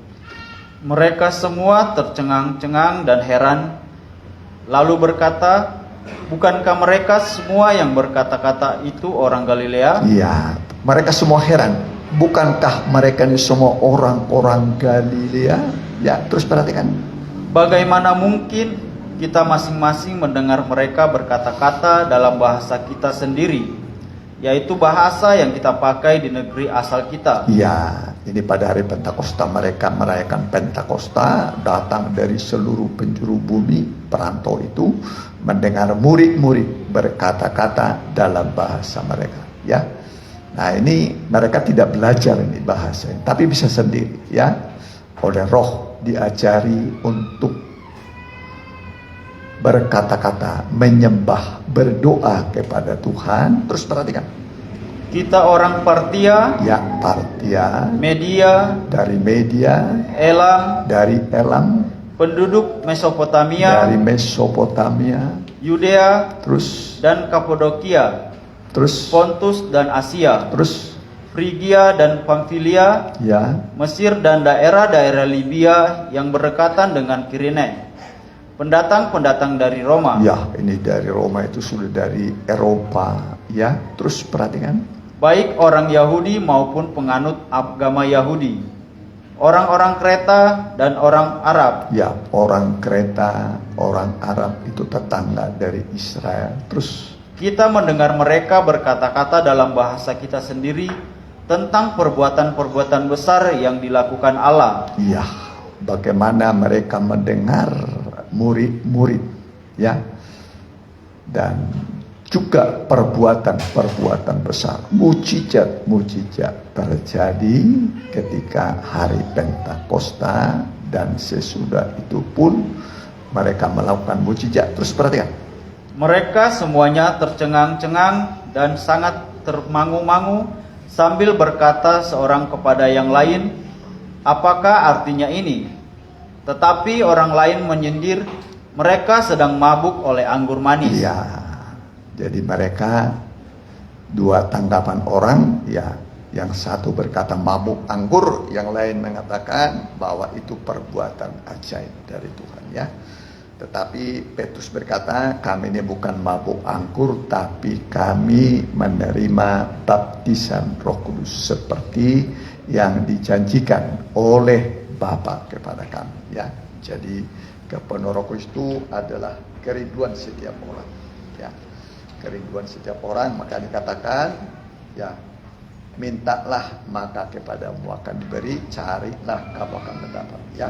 Mereka semua tercengang-cengang dan heran, lalu berkata, bukankah mereka semua yang berkata-kata itu orang Galilea? Iya, mereka semua heran. Bukankah mereka ini semua orang-orang Galilea? Ya, terus perhatikan. Bagaimana mungkin kita masing-masing mendengar mereka berkata-kata dalam bahasa kita sendiri, yaitu bahasa yang kita pakai di negeri asal kita? Ya, ini pada hari Pentakosta mereka merayakan Pentakosta, datang dari seluruh penjuru bumi, perantau itu mendengar murid-murid berkata-kata dalam bahasa mereka, ya. Nah, ini mereka tidak belajar ini bahasa, tapi bisa sendiri, ya. Oleh Roh diajari untuk berkata-kata, menyembah, berdoa kepada Tuhan. Terus perhatikan. Kita orang Partia, Ya, Partia, Media, dari Media, Elam, dari Elam, penduduk Mesopotamia, dari Mesopotamia, Yudea, terus, dan Kapadokia, terus, Pontus dan Asia, terus, Frigia dan Pamfilia, ya, Mesir dan daerah-daerah Libya yang berdekatan dengan Kirene. Pendatang-pendatang dari Roma, ya, ini dari Roma itu sudah dari Eropa, ya. Terus perhatikan. baik orang Yahudi maupun penganut agama Yahudi, orang-orang Kreta dan orang Arab. Ya, orang Kreta, orang Arab itu tetangga dari Israel. Terus, Kita mendengar mereka berkata-kata dalam bahasa kita sendiri tentang perbuatan-perbuatan besar yang dilakukan Allah. ya, bagaimana mereka mendengar murid-murid, ya, dan juga perbuatan-perbuatan besar, mujizat-mujizat terjadi ketika hari Pentakosta, dan sesudah itu pun mereka melakukan mujizat. Terus perhatikan. Mereka semuanya tercengang-cengang dan sangat termangu-mangu sambil berkata seorang kepada yang lain, apakah artinya ini? Tetapi orang lain menyindir, mereka sedang mabuk oleh anggur manis. Ya, jadi mereka dua tanggapan orang, ya. Yang satu berkata mabuk anggur, yang lain mengatakan bahwa itu perbuatan ajaib dari Tuhan, ya. Tetapi Petrus berkata, kami ini bukan mabuk anggur, tapi kami menerima baptisan Roh Kudus seperti yang dijanjikan oleh Bapa kepada kami, ya. Jadi kepenuhan Roh Kudus itu adalah kerinduan setiap orang, ya. Kerinduan setiap orang, maka dikatakan, ya, mintalah maka kepadamu akan diberi, carilah kamu akan mendapat, ya.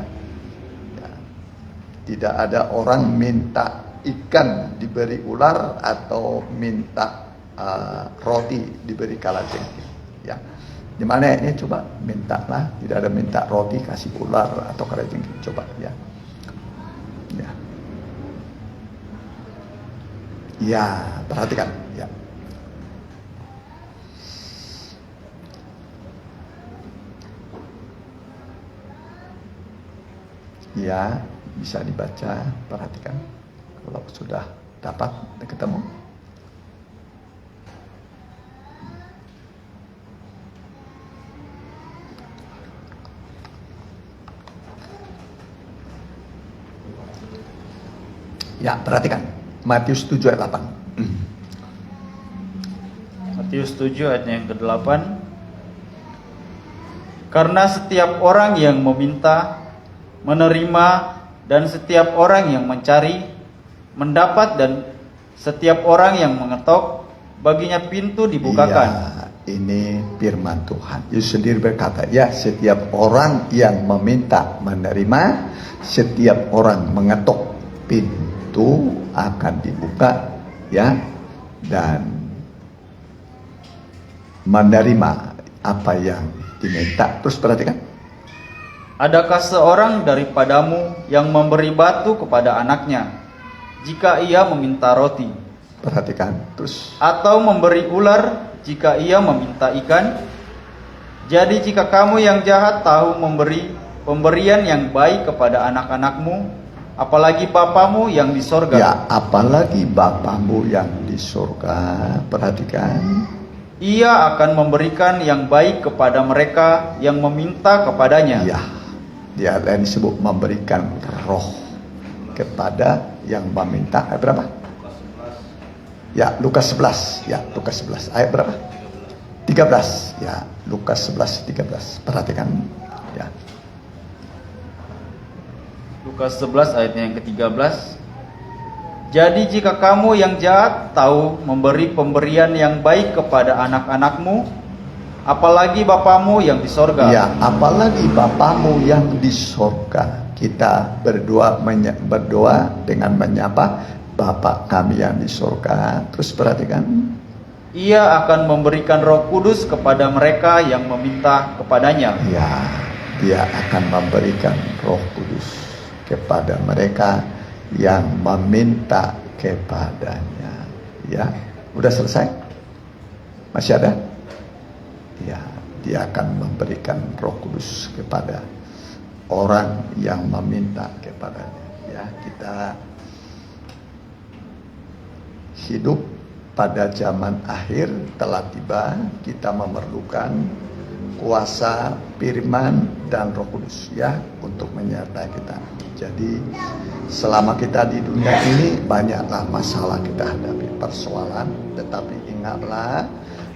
Tidak ada orang minta ikan diberi ular atau minta roti diberi kalajengking, ya. Di mana ini coba mintalah, tidak ada minta roti kasih ular atau kalajengking, coba ya. Ya. Ya, perhatikan ya. Ya, bisa dibaca, perhatikan. Kalau sudah dapat ketemu. Ya, perhatikan. Matius 7 ayat 8. Matius 7 ayatnya yang ke-8. Karena setiap orang yang meminta, menerima, dan setiap orang yang mencari, mendapat, dan setiap orang yang mengetok, baginya pintu dibukakan. Ya, ini firman Tuhan. Yesus sendiri berkata, ya, setiap orang yang meminta, menerima, setiap orang mengetok, pintu akan dibuka, ya, dan menerima apa yang diminta. Terus perhatikan. Adakah seorang daripadamu yang memberi batu kepada anaknya jika ia meminta roti? Perhatikan. Terus. Atau memberi ular jika ia meminta ikan? Jadi jika kamu yang jahat tahu memberi pemberian yang baik kepada anak-anakmu, apalagi Bapamu yang di sorga. Ya, apalagi Bapamu yang di sorga. Perhatikan. Ia akan memberikan yang baik kepada mereka yang meminta kepadanya. Ya, dia yang disebut memberikan roh kepada yang meminta. Ayat berapa? Ya, Lukas 11. Ya, Lukas 11. Ayat berapa? 13. Ya, Lukas 11, 13. Perhatikan. Ya. Lukas 11 ayatnya yang ke-13. Jadi jika kamu yang jahat tahu memberi pemberian yang baik kepada anak-anakmu, apalagi Bapamu yang di sorga. Ya, apalagi Bapamu yang di sorga. Kita berdoa dengan menyapa Bapa kami yang di sorga. Terus perhatikan. Ia akan memberikan Roh Kudus kepada mereka yang meminta kepadanya. Ya, dia akan memberikan Roh Kudus kepada mereka yang meminta kepadanya. Ya, udah selesai? Masih ada? Ya, dia akan memberikan Roh Kudus kepada orang yang meminta kepadanya. Ya, kita hidup pada zaman akhir telah tiba. Kita memerlukan kuasa firman dan Roh Kudus, ya, untuk menyertai kita. Jadi selama kita di dunia ini banyaklah masalah kita hadapi, persoalan, tetapi ingatlah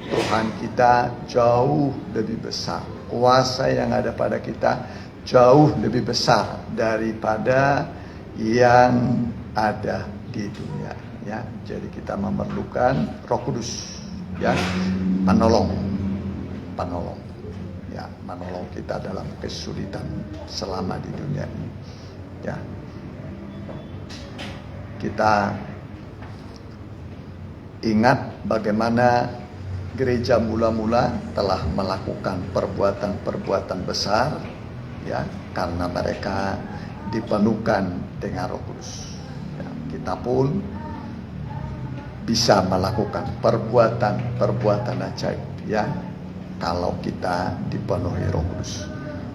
Tuhan kita jauh lebih besar. Kuasa yang ada pada kita jauh lebih besar daripada yang ada di dunia, ya. Jadi kita memerlukan Roh Kudus, ya, penolong, ya, menolong kita dalam kesulitan selama di dunia ini. Ya, kita ingat bagaimana gereja mula-mula telah melakukan perbuatan-perbuatan besar, ya, karena mereka dipenuhkan dengan Roh Kudus. Ya, kita pun bisa melakukan perbuatan-perbuatan ajaib, ya, kalau kita dipenuhi Roh Kudus.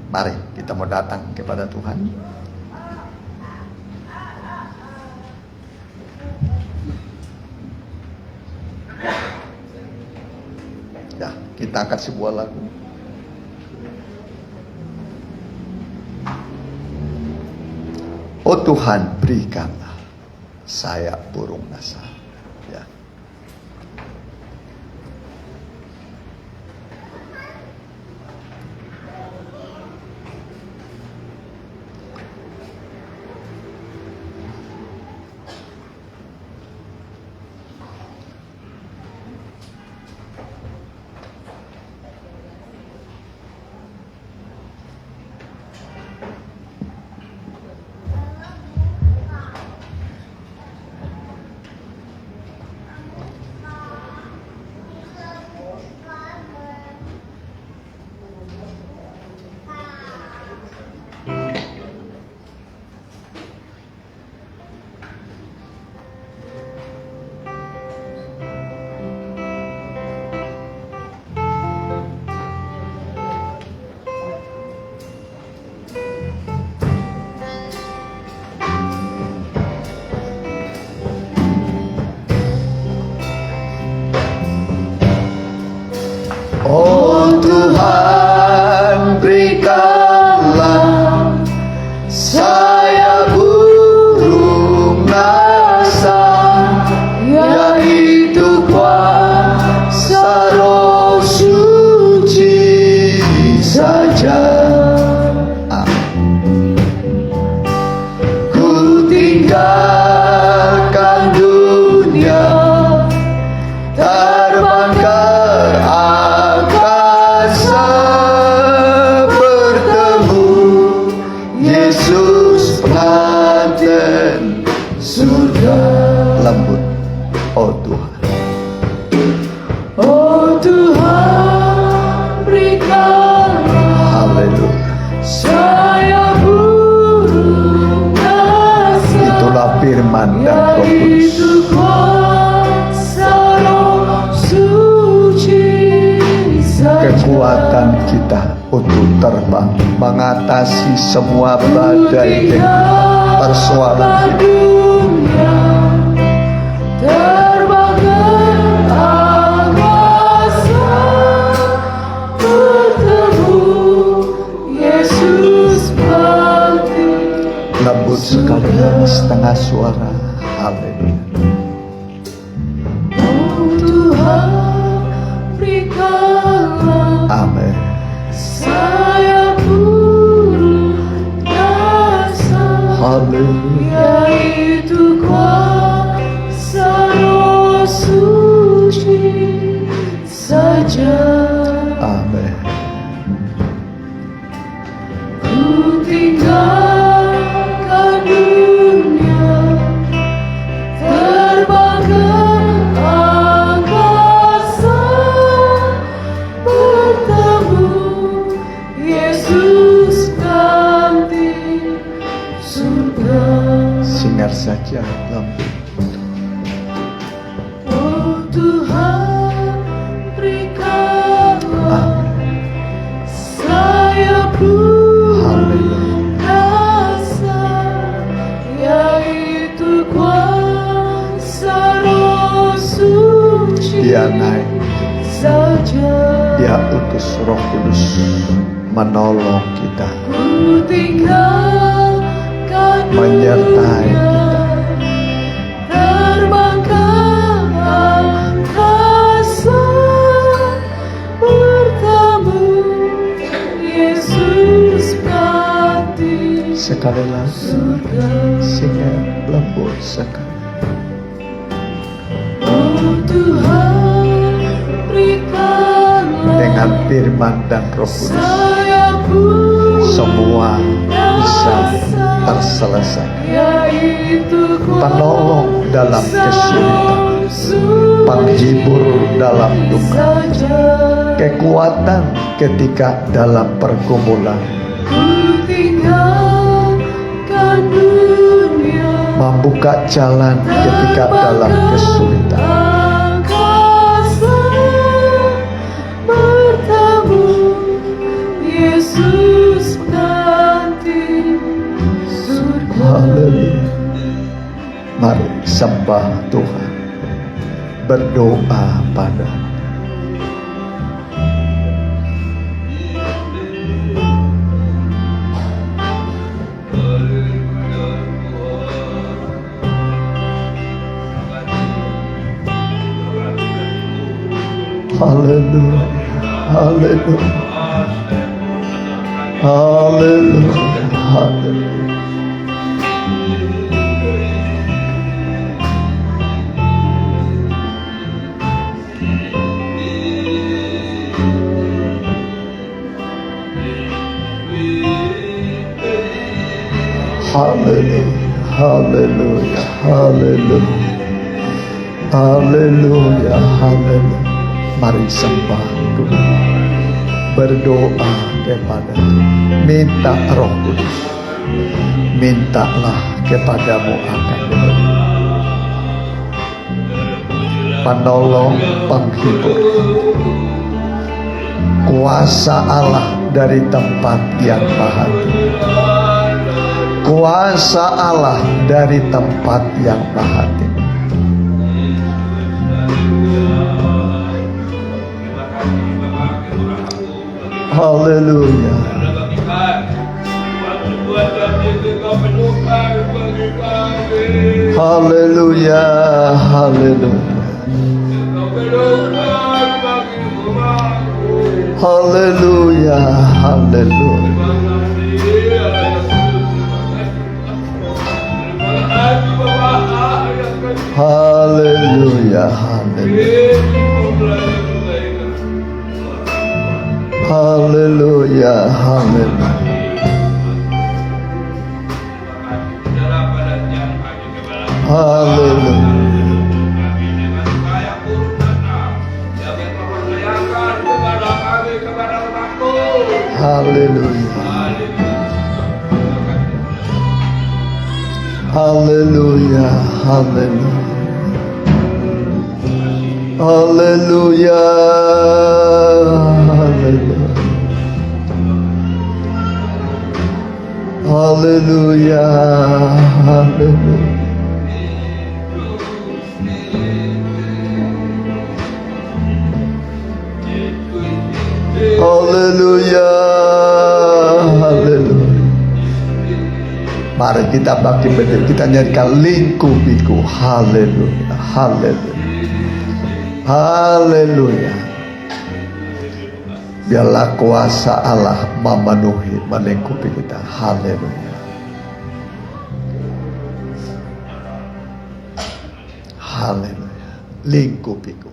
Mari kita mau datang kepada Tuhan. Ya, kita angkat sebuah lagu. Oh Tuhan, berikanlah saya burung nasar. Ya. tinggalkan dunia, terbang ke angkasa, bertemu Yesus pengantin surga. Lembut, oh Tuhan. Oh Tuhan, berikanlah Haleluya. saya burung rasa, Itulah firman dan Roh Kudus. yaitu kuasa Roh Suci saja. Kekuatan kita untuk terbang mengatasi semua badai dan persoalan hidup. Dunia, terbang ke angkasa, bertemu Yesus bangkit. Lembut sekali setengah suara. Haleluya. Oh Tuhan, berikanlah Amin. saya burung rasa, Haleluya. yaitu kuasa Roh Suci saja. Amin. Ku tinggalkan dunia, terbang ke angkasa, bertemu Yesus nanti surga. Singar saja lembut. Oh Tuhan, berikanlah saya burung rasa, yaitu kuasa Roh Suci Dia naik, saja. dia utus Roh Kudus menolong kita, Ku tinggalkan menyertai dunia, kita. terbang ke angkasa, bertemu Yesus nanti Sekali lagi, surga. singar lembut sekali. Oh Tuhan, berikanlah Dengan firman dan Roh Kudus, saya burung semua bisa terselesaikan. yaitu Penolong dalam kesulitan, penghibur dalam duka, saja. kekuatan ketika dalam pergumulan, Ku tinggalkan dunia, membuka jalan ketika dalam kesulitan. angkasa, bertemu Yesus nanti surga. Haleluya. Mari sembah Tuhan, berdoa pada Haleluya. Haleluya. Haleluya. Haleluya. Haleluya. Haleluya. Haleluya. Haleluya. Haleluya. Mari sembah dulu, berdoa kepada Tuhan, minta Roh Kudus, mintalah kepadamu akan diberi penolong, penghibur, kuasa Allah dari tempat yang maha tinggi, kuasa Allah dari tempat yang maha tinggi. Haleluya. Haleluya. Haleluya. Haleluya. Haleluya. Haleluya, haleluya. Haleluya, haleluya. Haleluya. Haleluya. Haleluya, haleluya. Haleluya, haleluya. Haleluya, haleluya. Haleluya, haleluya. Mari kita bagi berdiri, kita nyanyikan lingkupiku. Haleluya, haleluya, haleluya. Biarlah kuasa Allah memenuhi, melingkupi kita. Haleluya, haleluya. Lingkupiku.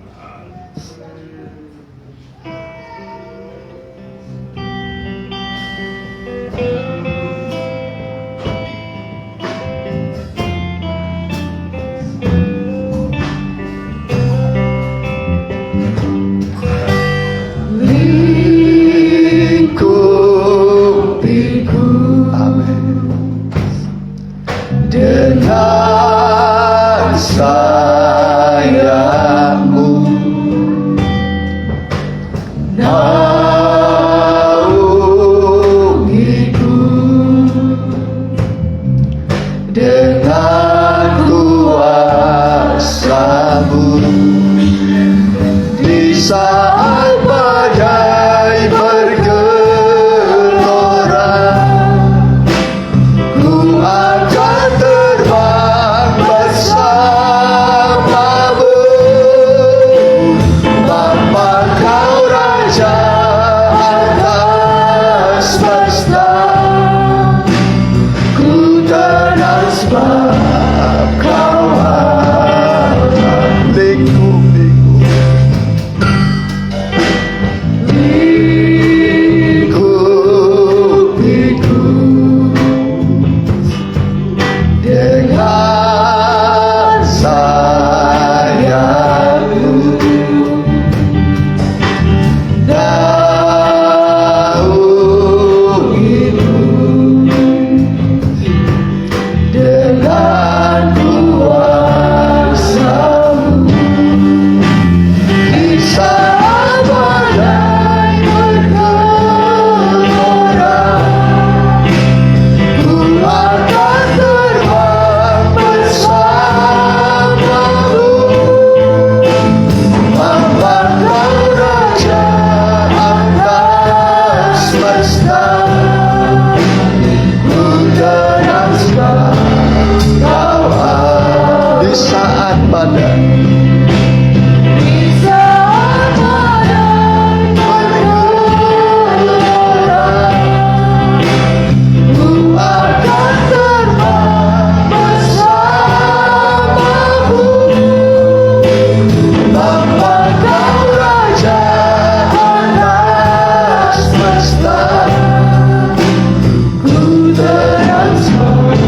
Lingkupiku Amin. dengan sayangmu, naungiku dengan kuasa-Mu di saat badai bergelora. Ku akan terbang bersamamu, Bapa Kau Raja atas semesta. Ku tenang sebab Kau Allah. Lingkupiku. Lingkupiku dengan sayangmu, naungiku dengan kuasa-Mu di saat badai bergelora. Ku akan terbang bersamamu, Bapa Kau Raja atas semesta. Ku tenang sebab Kau Allah. Di saat badai Di saat badai bergelora, ku akan terbang bersamamu, Bapa Kau Raja atas semesta. Ku tenang sebab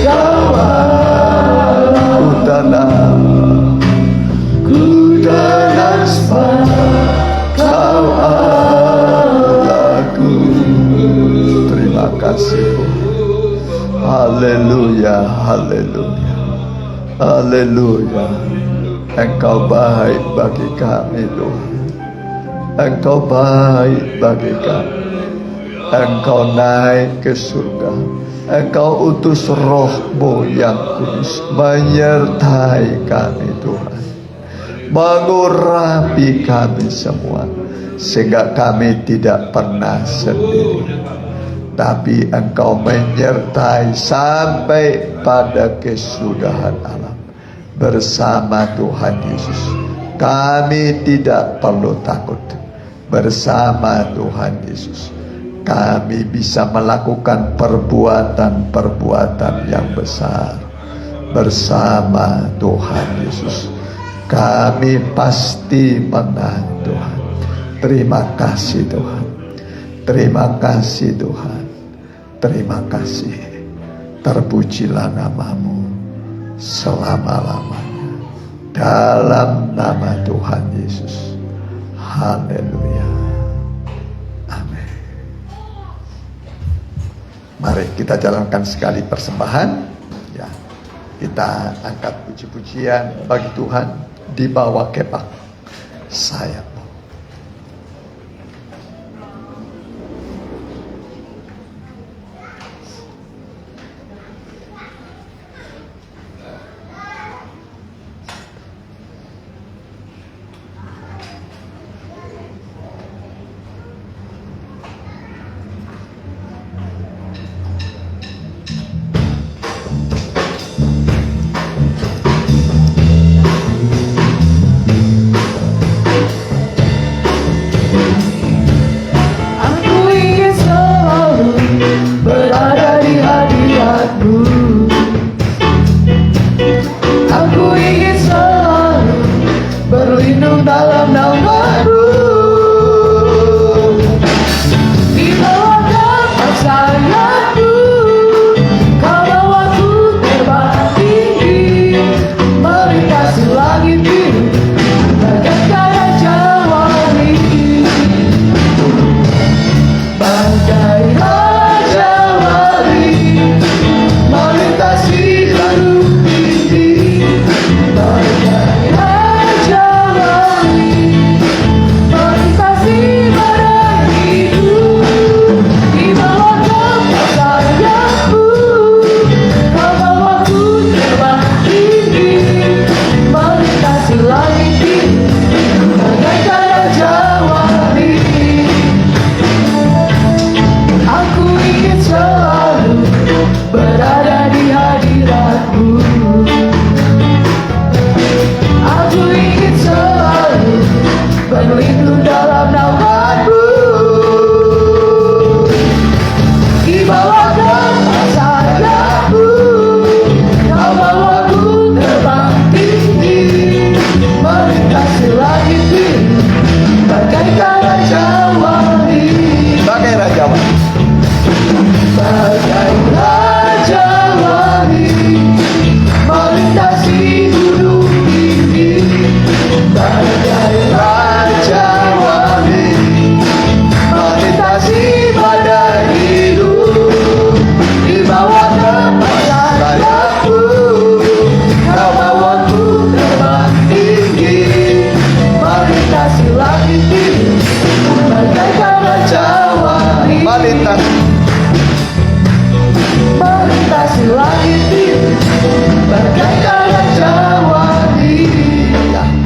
Kau Allah. ku tenang. Ku tenang sebab Kau Allahku. Terima kasih. Haleluya, haleluya, haleluya. Engkau baik bagi kami, Tuhan. Engkau baik bagi kami. Engkau naik ke surga. Engkau utus Roh-Mu yang kudus menyertai kami, Tuhan. Mengurapi kami semua, sehingga kami tidak pernah sendiri, tapi Engkau menyertai sampai pada kesudahan alam. Bersama Tuhan Yesus kami tidak perlu takut. Bersama Tuhan Yesus kami bisa melakukan perbuatan-perbuatan yang besar. bersama Tuhan Yesus. Kami pasti menang Tuhan. Terima kasih Tuhan. Terima kasih Tuhan. Terima kasih. Terpujilah namamu selama-lamanya. Dalam nama Tuhan Yesus. Haleluya. Amin. Mari kita jalankan sekali persembahan. Ya, kita angkat puji-pujian bagi Tuhan di bawah kepang sayap.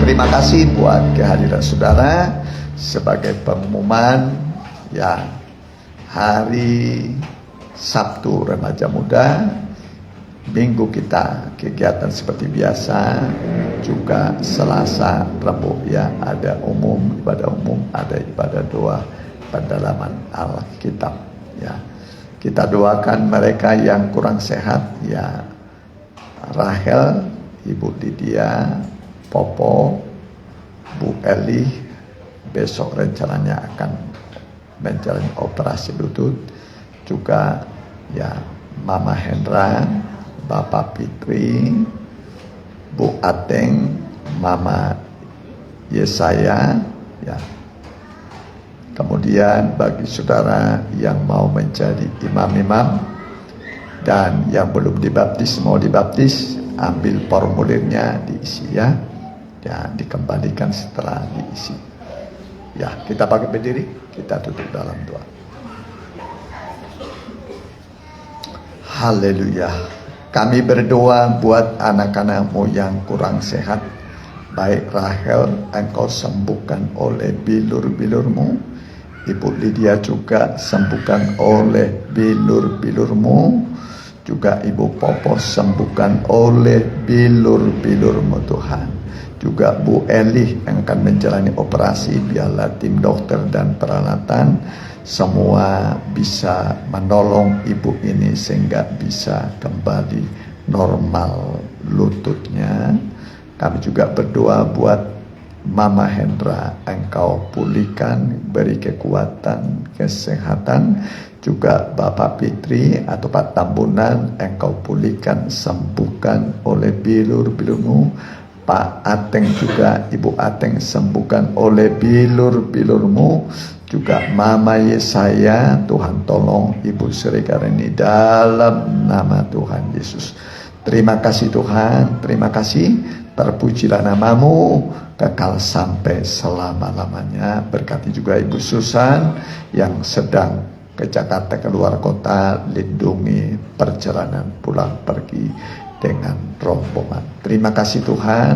Terima kasih buat kehadiran saudara. Sebagai pengumuman, ya, hari Sabtu Remaja Muda, Minggu kita kegiatan seperti biasa, juga Selasa, Rabu, ya, ada ibadah umum, ada ibadah doa pendalaman Alkitab, ya. Kita doakan mereka yang kurang sehat, ya, Rahel, Ibu Lydia, Popo, Bu Eli, besok rencananya akan menjalani operasi lutut. Juga, ya, Mama Hendra, Bapak Fitri, Bu Ateng, Mama Yesaya, ya. Kemudian bagi saudara yang mau menjadi imam-imam dan yang belum dibaptis, mau dibaptis, ambil formulirnya, diisi, ya. Ya, dikembalikan setelah diisi. Ya, kita pakai berdiri, kita tutup dalam doa. Haleluya. Kami berdoa buat anak-anakmu yang kurang sehat. Baik Rahel, engkau sembuhkan oleh bilur-bilurmu. Ibu Lydia juga sembuhkan oleh bilur-bilurmu. Juga Ibu Popo sembuhkan oleh bilur-bilurmu Tuhan. Juga Bu Eli yang akan menjalani operasi, biarlah tim dokter dan peralatan semua bisa menolong ibu ini sehingga bisa kembali normal lututnya. Kami juga berdoa buat Mama Hendra, Engkau pulihkan, beri kekuatan, kesehatan. Juga Bapak Fitri atau Pak Tambunan, Engkau pulihkan, sembuhkan oleh bilur-bilurmu. Pak Ateng juga, Ibu Ateng, sembuhkan oleh bilur-bilurmu. Juga Mama Yesaya, Tuhan tolong Ibu Sri Karini dalam nama Tuhan Yesus. Terima kasih Tuhan, terima kasih. Terpujilah namamu kekal sampai selama-lamanya. Berkati juga Ibu Susan yang sedang ke Jakarta, ke luar kota. Lindungi perjalanan pulang pergi dengan rombongan. Terima kasih Tuhan.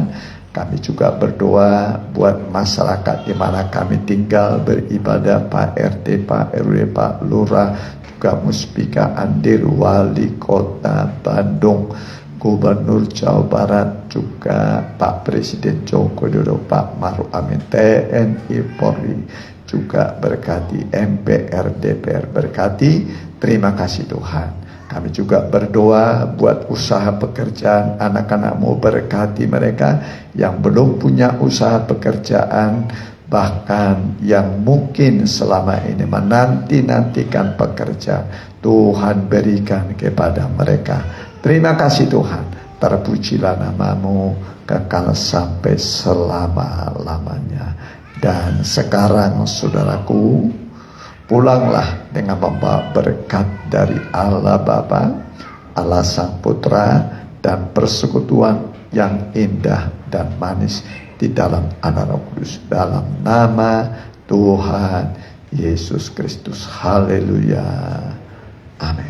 Kami juga berdoa buat masyarakat di mana kami tinggal beribadah, Pak RT, Pak RW, Pak Lurah, juga Muspika Andir, Wali Kota Bandung, Gubernur Jawa Barat, juga Pak Presiden Joko Widodo, Pak Maruf Amin, TNI Polri, juga berkati MPR, DPR, berkati. Terima kasih Tuhan. Kami juga berdoa buat usaha pekerjaan anak-anakmu, berkati mereka yang belum punya usaha pekerjaan, bahkan yang mungkin selama ini menanti-nantikan pekerjaan. Tuhan berikan kepada mereka. Terima kasih Tuhan. Terpujilah namamu kekal sampai selama-lamanya. Dan sekarang saudaraku, pulanglah dengan membawa berkat dari Allah Bapa, Allah Sang Putra, dan persekutuan yang indah dan manis di dalam Anak Roh Kudus. Dalam nama Tuhan Yesus Kristus. Haleluya. Amin.